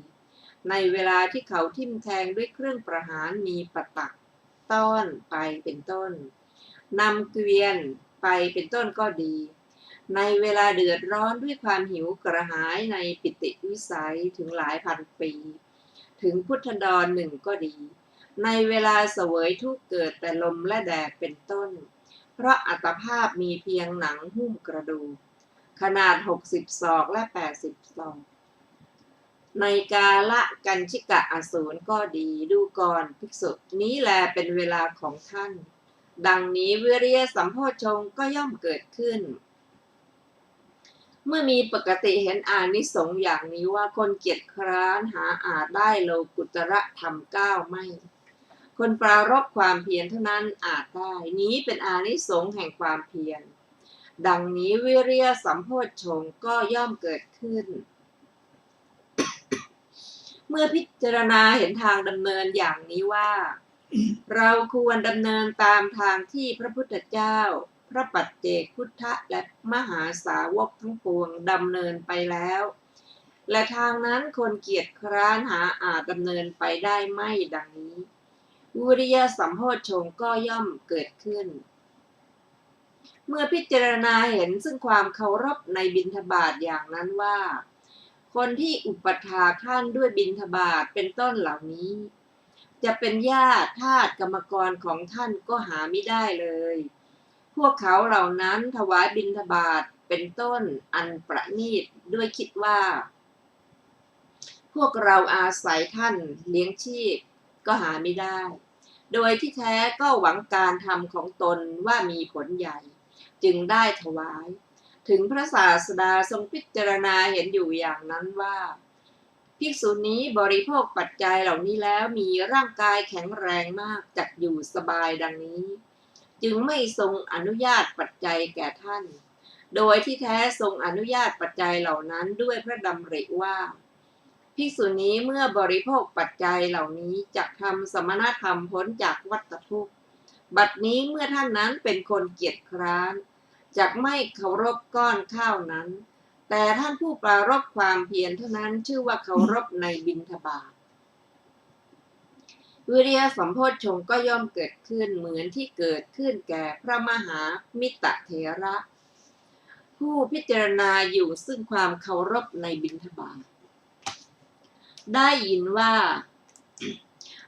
ในเวลาที่เขาทิ่มแทงด้วยเครื่องประหารมีปะตักต้อนไปเป็นต้นนำเกวียนไปเป็นต้นก็ดีในเวลาเดือดร้อนด้วยความหิวกระหายในปิติวิสัยถึงหลายพันปีถึงพุทธดรหนึ่งก็ดีในเวลาเสวยทุกข์เกิดแต่ลมและแดดเป็นต้นเพราะอัตภาพมีเพียงหนังหุ้มกระดูกขนาด60ศอกและ80ศอกในกาละกัญชิกะอสูรก็ดีดูก่อนภิกษุนี้แลเป็นเวลาของท่านดังนี้วิริยะสัมโพชฌงค์ก็ย่อมเกิดขึ้นเมื่อมีปกติเห็นอานิสงส์อย่างนี้ว่าคนเกียจคร้านหาอาจได้โลกุตระธรรม9ไม่คนปรารภความเพียรเท่านั้นอาจได้นี้เป็นอานิสงส์แห่งความเพียรดังนี้วิริยะสัมโพชฌงค์ก็ย่อมเกิดขึ้นเมื่อพิจารณาเห็นทางดำเนินอย่างนี้ว่าเราควรดำเนินตามทางที่พระพุทธเจ้าพระปัจเจกพุทธและมหาสาวกทั้งปวงดำเนินไปแล้วและทางนั้นคนเกียจคร้านหาอาจดำเนินไปได้ไม่ดังนี้วิริยะสัมโพชฌงค์ก็ย่อมเกิดขึ้นเมื่อพิจารณาเห็นซึ่งความเคารพในบิณฑบาตอย่างนั้นว่าคนที่อุปถากท่านด้วยบิณฑบาตเป็นต้นเหล่านี้จะเป็นญาติทาสกรรมกรของท่านก็หาไม่ได้เลยพวกเขาเหล่านั้นถวายบิณฑบาตเป็นต้นอันประณีตด้วยคิดว่าพวกเราอาศัยท่านเลี้ยงชีพก็หาไม่ได้โดยที่แท้ก็หวังการทำของตนว่ามีผลใหญ่จึงได้ถวายถึงพระศาสดาทรงพิจารณาเห็นอยู่อย่างนั้นว่าภิกษุนี้บริโภคปัจจัยเหล่านี้แล้วมีร่างกายแข็งแรงมากจักอยู่สบายดังนี้จึงไม่ทรงอนุญาตปัจจัยแก่ท่านโดยที่แท้ทรงอนุญาตปัจจัยเหล่านั้นด้วยพระดำริว่าภิกษุนี้เมื่อบริโภคปัจจัยเหล่านี้จักทำสมณธรรมพ้นจากวัฏทุกข์บัดนี้เมื่อท่านนั้นเป็นคนเกียจคร้านจักไม่เคารพก้อนข้าวนั้นแต่ท่านผู้ปรารภความเพียรเท่านั้นชื่อว่าเคารพในบิณฑบาตวิริยะสัมโพชฌงค์ก็ย่อมเกิดขึ้นเหมือนที่เกิดขึ้นแก่พระมหามิตรเถระพ ผู้พิจารณาอยู่ซึ่งความเคารพในบิณฑบาตได้ยินว่า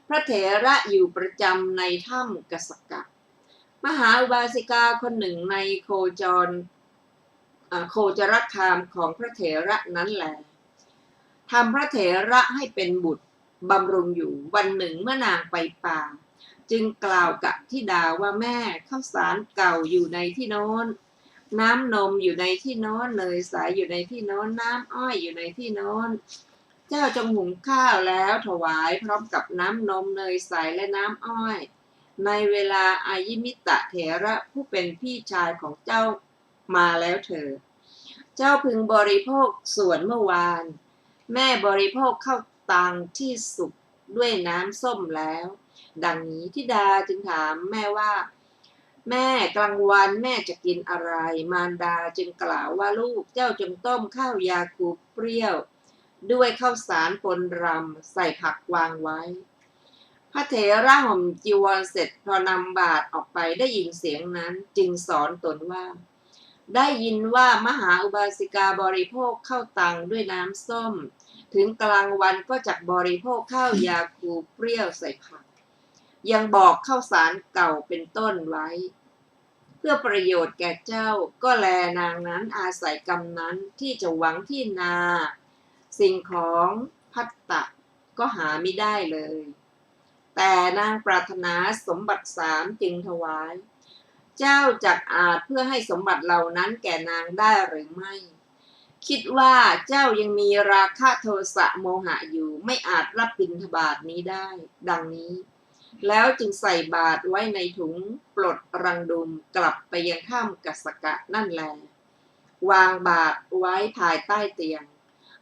พระเถระอยู่ประจำในถ้ำกัสสกะมหาอุบาสิกาคนหนึ่งในโคจรคามของพระเถระนั้นแลทำพระเถระให้เป็นบุตรบำรุงอยู่วันหนึ่งเมื่อนางไปป่าจึงกล่าวกับธิดาว่าแม่ข้าวสารเก่าอยู่ในที่โน้นน้ำนมอยู่ในที่โน้นเนยใสอยู่ในที่โน้นน้ำอ้อยอยู่ในที่โน้นเจ้าจงหุงข้าวแล้วถวายพร้อมกับน้ำนมเนยใสและน้ำอ้อยในเวลาอายิมิตะเถระผู้เป็นพี่ชายของเจ้ามาแล้วเถิดเจ้าพึงบริโภคส่วนเมื่อวานแม่บริโภคข้าวตังที่สุกด้วยน้ำส้มแล้วดังนี้ธิดาจึงถามแม่ว่าแม่กลางวันแม่จะกินอะไรมารดาจึงกล่าวว่าลูกเจ้าจงต้มข้าวยาคูเปรี้ยวด้วยข้าวสารปนรำใส่ผักวางไว้พระเถระห่มจีวรเสร็จพอนำบาตรออกไปได้ยินเสียงนั้นจึงสอนตนว่าได้ยินว่ามหาอุบาสิกาบริโภคข้าวตังด้วยน้ำส้มถึงกลางวันก็จักบริโภคข้าวยาคูเปรี้ยวใส่ผักยังบอกข้าวสารเก่าเป็นต้นไว้เพื่อประโยชน์แก่เจ้าก็แลนางนั้นอาศัยกรรมนั้นที่จะหวังที่นาสิ่งของภัตตะก็หาไม่ได้เลยแต่นางปรารถนาสมบัติ3จึงถวายเจ้าจักอาจเพื่อให้สมบัติเหล่านั้นแก่นางได้หรือไม่คิดว่าเจ้ายังมีราคะโทสะโมหะอยู่ไม่อาจรับบิณฑบาตนี้ได้ดังนี้แล้วจึงใส่บาตรไว้ในถุงปลดรังดุมกลับไปยังถ้ำกัสสกะนั่นแลวางบาตรไว้ภายใต้เตียง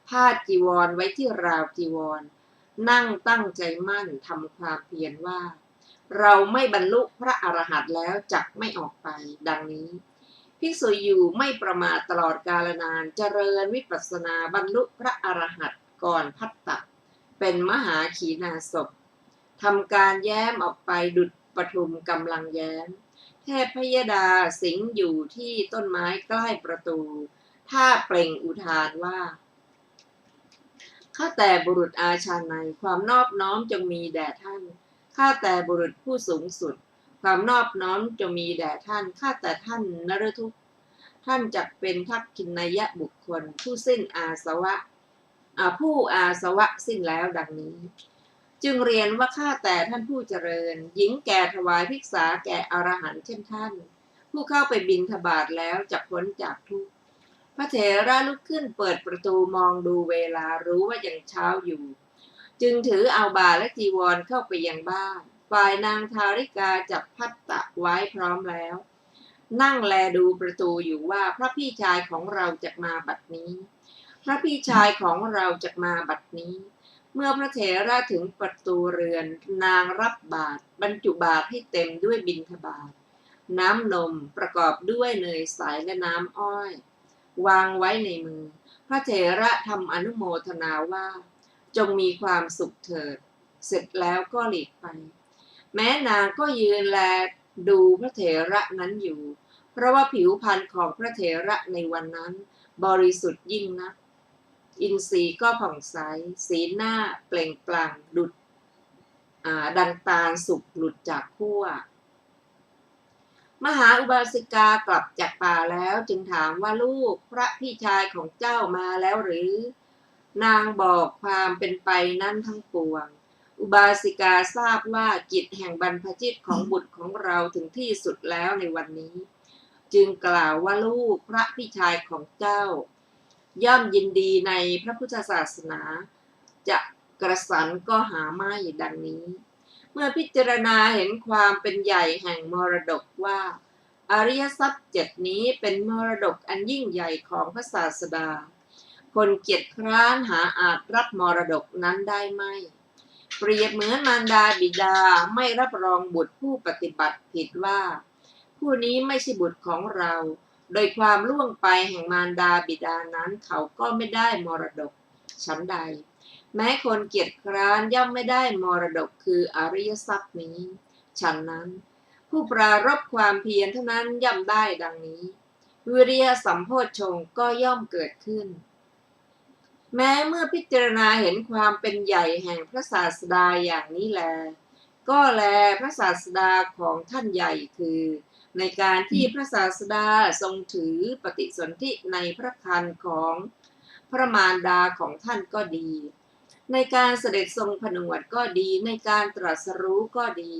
พาดจีวรไว้ที่ราวจีวรนั่งตั้งใจมั่นทำความเพียรว่าเราไม่บรรลุพระอรหันต์แล้วจักไม่ออกไปดังนี้ภิกษุอยู่ไม่ประมาทตลอดกาลนานเจริญวิปัสสนาบรรลุพระอรหันต์ก่อนภัตตะเป็นมหาขีณาสพทำการแย้มออกไปดุจปทุมกำลังแย้มเทพพยดาสิงอยู่ที่ต้นไม้ใกล้ประตูท่าเปล่งอุทานว่าข้าแต่บุรุษอาชาไนยความนอบน้อมจงมีแด่ท่านข้าแต่บุรุษผู้สูงสุดความนอบน้อมจงมีแด่ท่านข้าแต่ท่านนฤทุกข์ท่านจักเป็นทักขิณยะบุคคลผู้สิ้นอาสวะผู้อาสวะสิ้นแล้วดังนี้จึงเรียนว่าข้าแต่ท่านผู้เจริญหญิงแก่ถวายภิกษาแก่อรหันต์เช่นท่านผู้เข้าไปบิณฑบาตแล้วจักพ้นจากทุกข์พระเถระลุกขึ้นเปิดประตูมองดูเวลารู้ว่ายังเช้าอยู่จึงถือเอาบาตรและจีวรเข้าไปยังบ้านฝ่ายนางทาริกาจับภัตตะไว้พร้อมแล้วนั่งแลดูประตูอยู่ว่าพระพี่ชายของเราจะมาบัดนี้พระพี่ชายของเราจะมาบัดนี้เมื่อพระเถระถึงประตูเรือนนางรับบาตรบรรจุบาตรให้เต็มด้วยบิณฑบาตน้ำนมประกอบด้วยเนยใสและน้ำอ้อยวางไว้ในมือพระเถระทำอนุโมทนาว่าจงมีความสุขเถิดเสร็จแล้วก็หลีกไปแม้นางก็ยืนแลดูพระเถระนั้นอยู่เพราะว่าผิวพรรณของพระเถระในวันนั้นบริสุทธิ์ยิ่งนักอินทรีย์ก็ผ่องใสสีหน้าเปล่งปลั่งดุจดังตาลสุกหลุดจากขั้วมหาอุบาสิกากลับจากป่าแล้วจึงถามว่าลูกพระพี่ชายของเจ้ามาแล้วหรือนางบอกความเป็นไปนั้นทั้งปวงอุบาสิกาทราบว่ากิจแห่งบรรพชิตของบุตรของเราถึงที่สุดแล้วในวันนี้จึงกล่าวว่าลูกพระพี่ชายของเจ้าย่อมยินดีในพระพุทธศาสนาจะกระสันก็หาไม่ดังนี้เมื่อพิจารณาเห็นความเป็นใหญ่แห่งมรดกว่าอริยทรัพย์7นี้เป็นมรดกอันยิ่งใหญ่ของพระศาสดาคนเกียจคร้านหาอาจรับมรดกนั้นได้ไม่เปรียบเหมือนมารดาบิดาไม่รับรองบุตรผู้ปฏิบัติผิดว่าผู้นี้ไม่ใช่บุตรของเราโดยความล่วงไปแห่งมารดาบิดานั้นเขาก็ไม่ได้มรดกฉันใดแม้คนเกียจคร้านย่อมไม่ได้มรดกคืออริยทรัพย์นี้ฉันนั้นผู้ปรารภความเพียรเท่านั้นย่อมได้ดังนี้ วิริยสัมโพชฌงค์ก็ย่อมเกิดขึ้น แม้เมื่อพิจารณาเห็นความเป็นใหญ่แห่งพระศาสดาอย่างนี้แล ก็แลพระศาสดาของท่านใหญ่คือ ในการที่พระศาสดาทรงถือปฏิสนธิในพระครรภ์ของพระมารดาของท่านก็ดี ในการเสด็จทรงผนวดก็ดี ในการตรัสรู้ก็ดี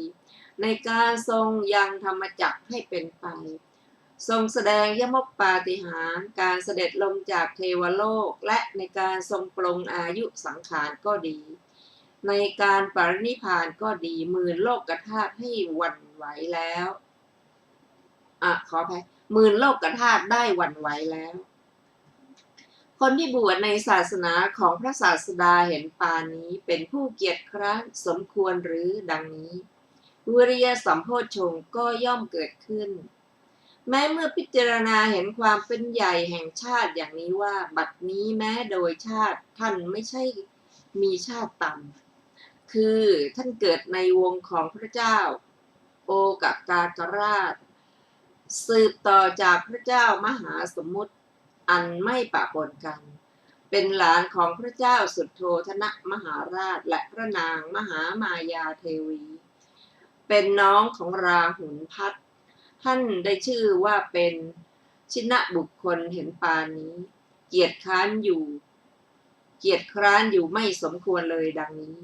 ในการทรงยังธรรมจักรให้เป็นไป ทรงแสดงยมกปาฏิหาริย์การเสด็จลงจากเทวโลกและในการทรงปลงอายุสังขารก็ดี ในการปรินิพพานก็ดีหมื่นโลกธาตุให้หวั่นไหวแล้วขออภัยหมื่นโลกธาตุได้หวั่นไหวแล้ว คนที่บวชในศาสนาของพระศาสดาเห็นปานนี้เป็นผู้เกียรติคร้านสมควรหรือดังนี้วิริยสัมโพชฌงค์ก็ย่อมเกิดขึ้น แม้เมื่อพิจารณาเห็นความเป็นใหญ่แห่งชาติอย่างนี้ว่าบัดนี้แม้โดยชาติท่านไม่ใช่มีชาติต่ำคือท่านเกิดในวงของพระเจ้าโอกกากราชสืบต่อจากพระเจ้ามหาสมุทรอันไม่ปะปนกันเป็นหลานของพระเจ้าสุทโธทนะมหาราชและพระนางมหามายาเทวีเป็นน้องของราหุลพัสท่านได้ชื่อว่าเป็นชินะบุคคลเห็นปานนี้เกียรติคร้านอยู่ไม่สมควรเลยดังนี้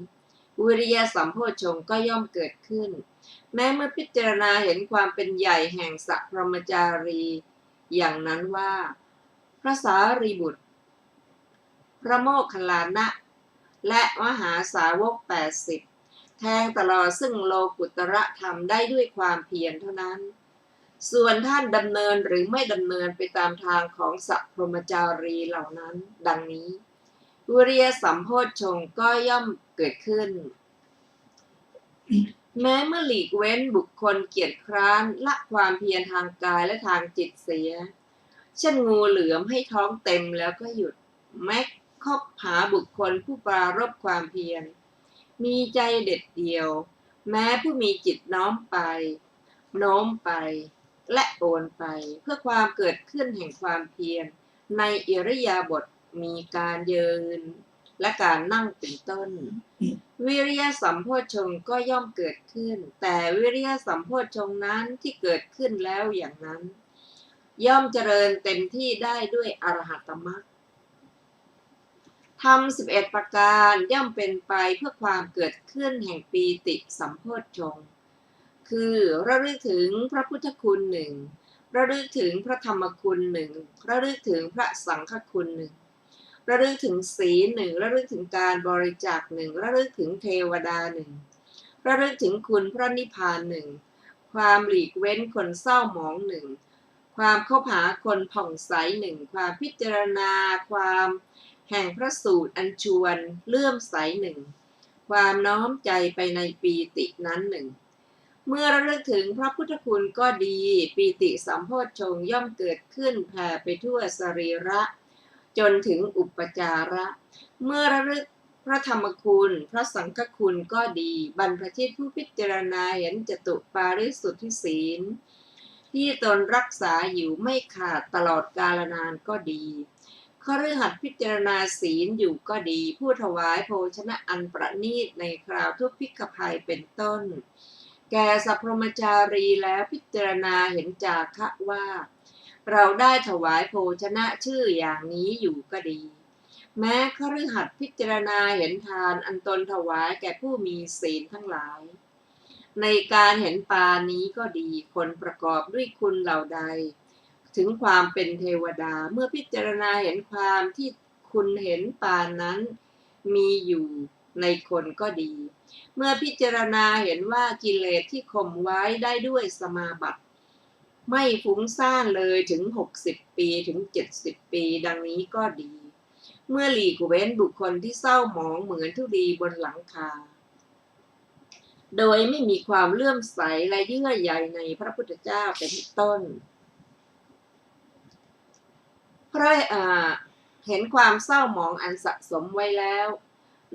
วิริยสัมโพชฌงค์ก็ย่อมเกิดขึ้นแม้เมื่อพิจารณาเห็นความเป็นใหญ่แห่งสัพพมจารีอย่างนั้นว่าพระสารีบุตรพระโมคคัลลานะและมหาสาวก80แทงตลอดซึ่งโลกุตระธรรมได้ด้วยความเพียรเท่านั้นส่วนท่านดำเนินหรือไม่ดำเนินไปตามทางของสัพพมจารีเหล่านั้นดังนี้วิริยสัมโพชฌงค์ก็ย่อมเกิดขึ้น แม้เมื่อหลีกเว้นบุคคลเกียจคร้านละความเพียรทางกายและทางจิตเสียเช่นงูเหลือมให้ท้องเต็มแล้วก็หยุดแม้คบหาบุคคลผู้ปรารภความเพียรมีใจเด็ดเดี่ยวแม้ผู้มีจิตโน้มไปและโอนไปเพื่อความเกิดขึ้นแห่งความเพียรในอิริยาบถมีการยืนและการนั่งเป็นต้นวิริยสัมโพชฌงค์ก็ย่อมเกิดขึ้นแต่วิริยสัมโพชฌงค์นั้นที่เกิดขึ้นแล้วอย่างนั้นย่อมเจริญเต็มที่ได้ด้วยอรหัตมรรคธรรม11ประการย่อมเป็นไปเพื่อความเกิดขึ้นแห่งปีติสัมโพชฌงค์คือระลึกถึงพระพุทธคุณหนึ่งระลึกถึงพระธรรมคุณหนึ่งระลึกถึงพระสังฆคุณหนึ่งระลึกถึงศีลหนึ่งระลึกถึงการบริจาคหนึ่งระลึกถึงเทวดาหนึ่งระลึกถึงคุณพระนิพพานหนึ่งความหลีกเว้นคนเศร้าหมองหนึ่งความเข้าหาคนผ่องใสหนึ่งความพิจารณาความแห่งพระสูตรอัญชวนเลื่อมใสหนึ่งความน้อมใจไปในปีตินั้นหนึ่งเมื่อระลึกถึงพระพุทธคุณก็ดีปีติสัมโพชฌงค์ย่อมเกิดขึ้นแผ่ไปทั่วสรีระจนถึงอุปจาระเมื่อระลึกพระธรรมคุณพระสังฆคุณก็ดีบรรพชิตผู้พิจารณาเห็นจตุปาริสุทธิศีลที่ตนรักษาอยู่ไม่ขาดตลอดกาลนานก็ดีคฤหัสถ์พิจารณาศีลอยู่ก็ดีผู้ถวายโภชนะอันประณีตในคราวทุพพิกภัยเป็นต้นแก่สัพพมจารีแล้วพิจารณาเห็นจาคะว่าเราได้ถวายโภชนะชื่ออย่างนี้อยู่ก็ดีแม้คฤหัสถ์พิจารณาเห็นทานอันตนถวายแก่ผู้มีศีลทั้งหลายในการเห็นปานนี้ก็ดีคนประกอบด้วยคุณเหล่าใดถึงความเป็นเทวดาเมื่อพิจารณาเห็นความที่คุณเห็นปานนั้นมีอยู่ในคนก็ดีเมื่อพิจารณาเห็นว่ากิเลสที่ข่มไว้ได้ด้วยสมาบัติไม่ฟุ้งซ่านเลยถึง60ปีถึง70ปีดังนี้ก็ดีเมื่อหลีกเว้นบุคคลที่เศร้าหมองเหมือนธุลีบนหลังคาโดยไม่มีความเลื่อมใสและเยื่อใยในพระพุทธเจ้าเป็นต้นเพราะเห็นความเศร้าหมองอันสะสมไว้แล้ว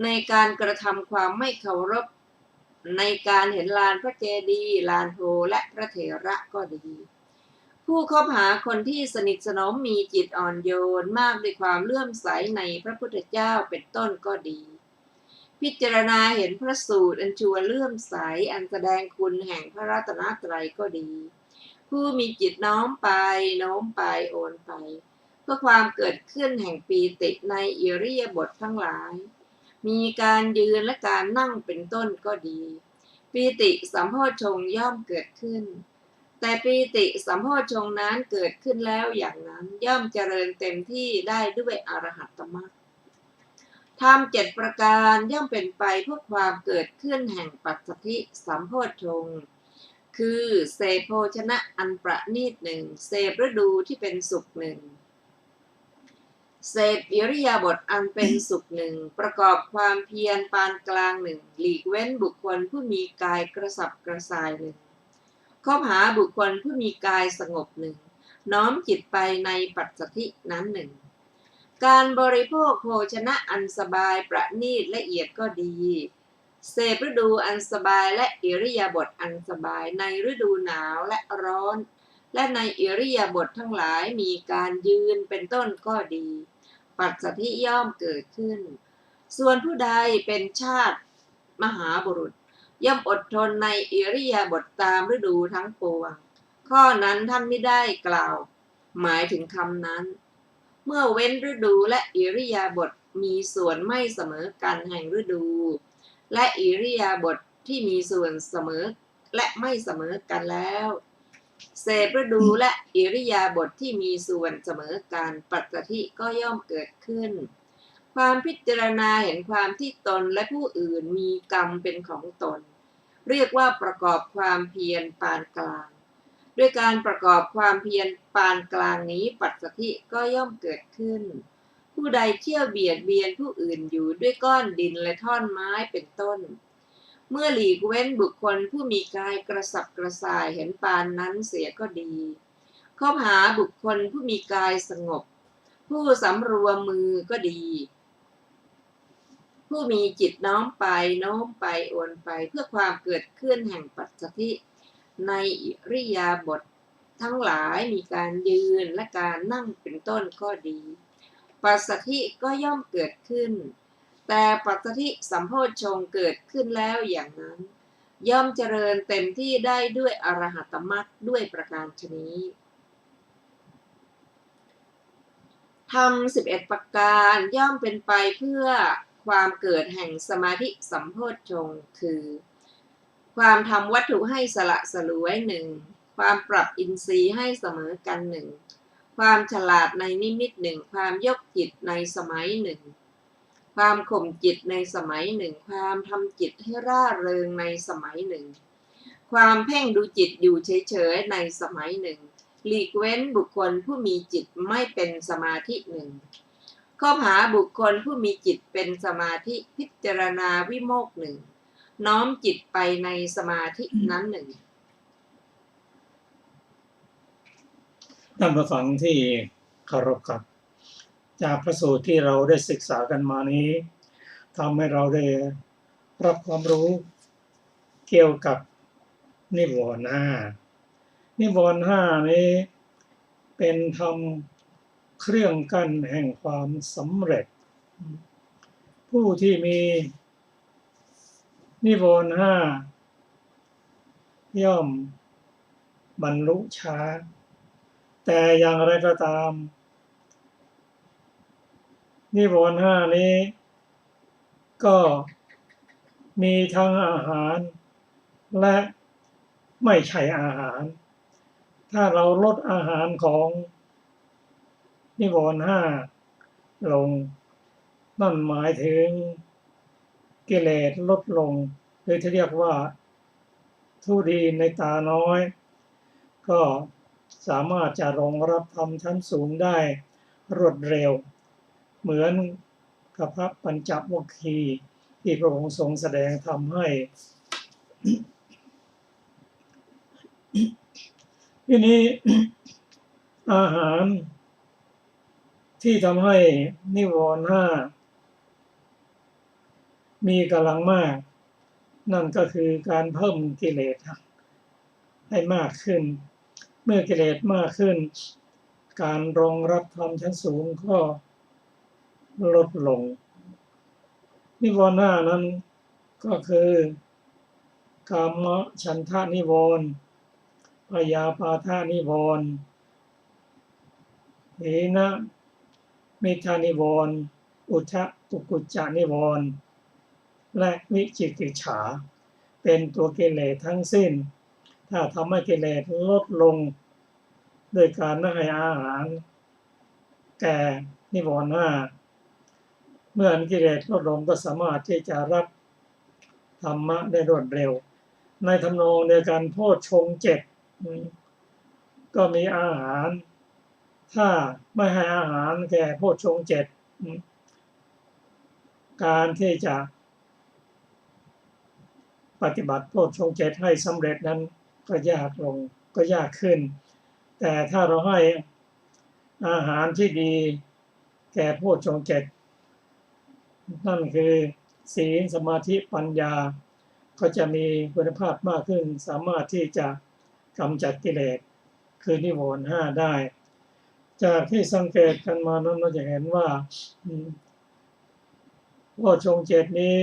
ในการกระทำความไม่เคารพในการเห็นลานพระเจดีย์ลานโพและพระเถระก็ดี ผู้คบหาคนที่สนิทสนมมีจิตอ่อนโยนมากด้วยความเลื่อมใสในพระพุทธเจ้าเป็นต้นก็ดี พิจารณาเห็นพระสูตรอันชวนเลื่อมใสอันแสดงคุณแห่งพระรัตนตรัยก็ดี ผู้มีจิตน้อมไปโน้มไปโอนไปเพื่อความเกิดขึ้นแห่งปีติในอิริยาบถทั้งหลาย มีการยืนและการนั่งเป็นต้นก็ดี ปีติสัมโพชฌงค์ย่อมเกิดขึ้น แต่ปีติสัมโพชฌงค์นั้นเกิดขึ้นแล้วอย่างนั้นย่อมเจริญเต็มที่ได้ด้วยอรหัตตมรรคธรรม7ประการย่อมเป็นไปเพื่อความเกิดขึ้นแห่งปัจจทิสัมโพชฌงค์คือเสพโภชนะอันประณีตหนึ่งเสพฤดูที่เป็นสุขหนึ่งเสพอิริยาบถอันเป็นสุขหนึ่งประกอบความเพียรปานกลางหนึ่งหลีกเว้นบุคคลผู้มีกายกระสับกระส่ายหนึ่งคบหาบุคคลผู้มีกายสงบหนึ่งน้อมจิตไปในปัจจทินั้นหนึ่งการบริโภคโภชนะอันสบายประณีตละเอียดก็ดีเสพฤดูอันสบายและอิริยาบถอันสบายในฤดูหนาวและร้อนและในอิริยาบถทั้งหลายมีการยืนเป็นต้นก็ดีปัจจทิย่อมเกิดขึ้นส่วนผู้ใดเป็นชาติมหาบุรุษย่อมอดทนในอิริยาบถตามฤดูทั้งปวงข้อนั้นท่านไม่ได้กล่าวหมายถึงคำนั้นเมื่อเว้นฤดูและอิริยาบถมีส่วนไม่เสมอกันแห่งฤดูและอิริยาบถที่มีส่วนเสมอและไม่เสมอกันแล้วเสพฤดูและอิริยาบถที่มีส่วนเสมอกันปัจจทิก็ย่อมเกิดขึ้นความพิจารณาเห็นความที่ตนและผู้อื่นมีกรรมเป็นของตนเรียกว่าประกอบความเพียรปานกลางด้วยการประกอบความเพียรปานกลางนี้ปัจจทิก็ย่อมเกิดขึ้นผู้ใดเที่ยวเบียดเบียนผู้อื่นอยู่ด้วยก้อนดินและท่อนไม้เป็นต้นเมื่อหลีกเว้นบุคคลผู้มีกายกระสับกระส่ายเห็นปานนั้นเสียก็ดีคบหาบุคคลผู้มีกายสงบผู้สำรวมมือก็ดีผู้มีจิตน้อมไปโน้มไปโอนไปเพื่อความเกิดขึ้นแห่งปัจจทิในอิริยาบถทั้งหลายมีการยืนและการนั่งเป็นต้นก็ดีปัจจทิก็ย่อมเกิดขึ้นแต่ปัจจทิสัมโพชฌงค์เกิดขึ้นแล้วอย่างนั้นย่อมเจริญเต็มที่ได้ด้วยอรหัตตมรรคด้วยประการฉะนี้ธรรม11ประการย่อมเป็นไปเพื่อความเกิดแห่งสมาธิสัมโพชฌงค์คือความทำวัตถุให้สละสลวยหนึ่งความปรับอินทรีย์ให้เสมอกันหนึ่งความฉลาดในนิมิตหนึ่งความยกจิตในสมัยหนึ่งความข่มจิตในสมัยหนึ่งความทำจิตให้ร่าเริงในสมัยหนึ่งความเพ่งดูจิตอยู่เฉยๆในสมัยหนึ่งหลีกเว้นบุคคลผู้มีจิตไม่เป็นสมาธิหนึ่งคบหาบุคคลผู้มีจิตเป็นสมาธิพิจารณาวิโมกข์หนึ่งน้อมจิตไปในสมาธินั้นหนึ่งท่านผู้ฟังที่เคารพครับจากพระสูตรที่เราได้ศึกษากันมานี้ทำให้เราได้รับความรู้เกี่ยวกับนิวรณ์ห้านิวรณ์ห้านี้เป็นธรรมเครื่องกั้นแห่งความสำเร็จผู้ที่มีนิวรณ์ห้าย่อมบรรลุช้าแต่อย่างไรก็ตามนิวรณ์ห้านี้ก็มีทั้งอาหารและไม่ใช่อาหารถ้าเราลดอาหารของนิวรณ์ห้าลงนั่นหมายถึงกิเลสลดลงหรือที่เรียกว่าทุดีในตาน้อยก็สามารถจะรองรับธรรมชั้นสูงได้รวดเร็วเหมือนกับพระปัญจวัคคีย์ที่พระองค์ทรงแสดงธรรมให้ทีนี้อาหารที่ทำให้นิวรณ์ห้ามีกำลังมากนั่นก็คือการเพิ่มกิเลสให้มากขึ้น เมื่อกิเลสมากขึ้นการรองรับธรรมชั้นสูงก็ลดลงนิวรณ์ห้านั้นก็คือกามฉันทะนิวรณ์พยาปาทานิวรณ์หีนะมิทานิวรณ์อุทธกุกุจจานิวรณ์และวิจิกิจฉาเป็นตัวกิเลสทั้งสิ้นถ้าทำให้กิเลสลดลงโดยการไม่ให้อาหารแก่นิวรณ์ห้าเมื่อกิเลสลดลงก็สามารถที่จะรับธรรมะได้รวดเร็วในทำนองเดียวกันโพชฌงค์เจ็ดก็มีอาหารถ้าไม่ให้อาหารแก่โพชฌงค์เจ็ดการที่จะปฏิบัติโพชฌงค์เจ็ดให้สำเร็จนั้นก็ยากลงก็ยากขึ้นแต่ถ้าเราให้อาหารที่ดีแก่โพชฌงค์เจ็ดนั่นคือศีลสมาธิปัญญาก็จะมีคุณภาพมากขึ้นสามารถที่จะกำจัดกิเลสคือนิวรณ์ห้าได้จากที่สังเกตกันมานั้นเราจะเห็นว่าโพชฌงค์เจ็ดนี้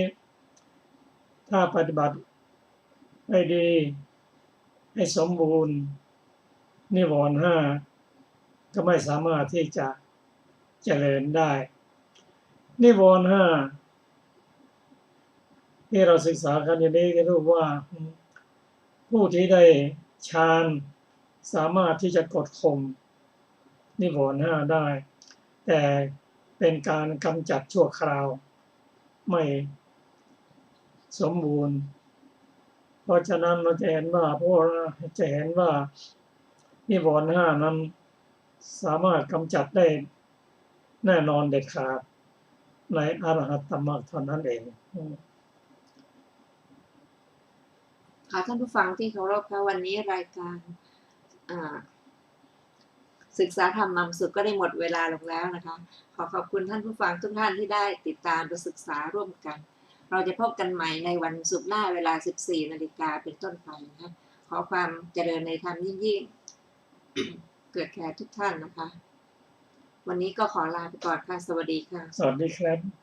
ถ้าปฏิบัติให้ดีให้สมบูรณ์นิวรณ์ห้าก็ไม่สามารถที่จะเจริญได้นิวรณ์ห้าที่เราศึกษากันอย่างนี้ก็รู้ว่าผู้ที่ได้ฌานสามารถที่จะกดข่มนิวรณ์ห้าได้แต่เป็นการกำจัดชั่วคราวไม่สมบูรณ์เพราะฉะนั้นเราจะเห็นว่านิวรณ์ห้านั้นสามารถกำจัดได้แน่นอนเด็ดขาดในอรหัตตมรรคเท่านั้นเองค่ะท่านผู้ฟังที่เคารพค่ะวันนี้รายการศึกษาธรรมนำสุขก็ได้หมดเวลาลงแล้วนะคะขอบคุณท่านผู้ฟังทุกท่านที่ได้ติดตามและศึกษาร่วมกันเราจะพบกันใหม่ในวันศุกร์หน้าเวลา 14 นาฬิกาเป็นต้นไปนะคะขอความเจริญในธรรมยิ่งๆเกิดแก่ทุกท่านนะคะวันนี้ก็ขอลาไปก่อนค่ะสวัสดีค่ะสวัสดีครับ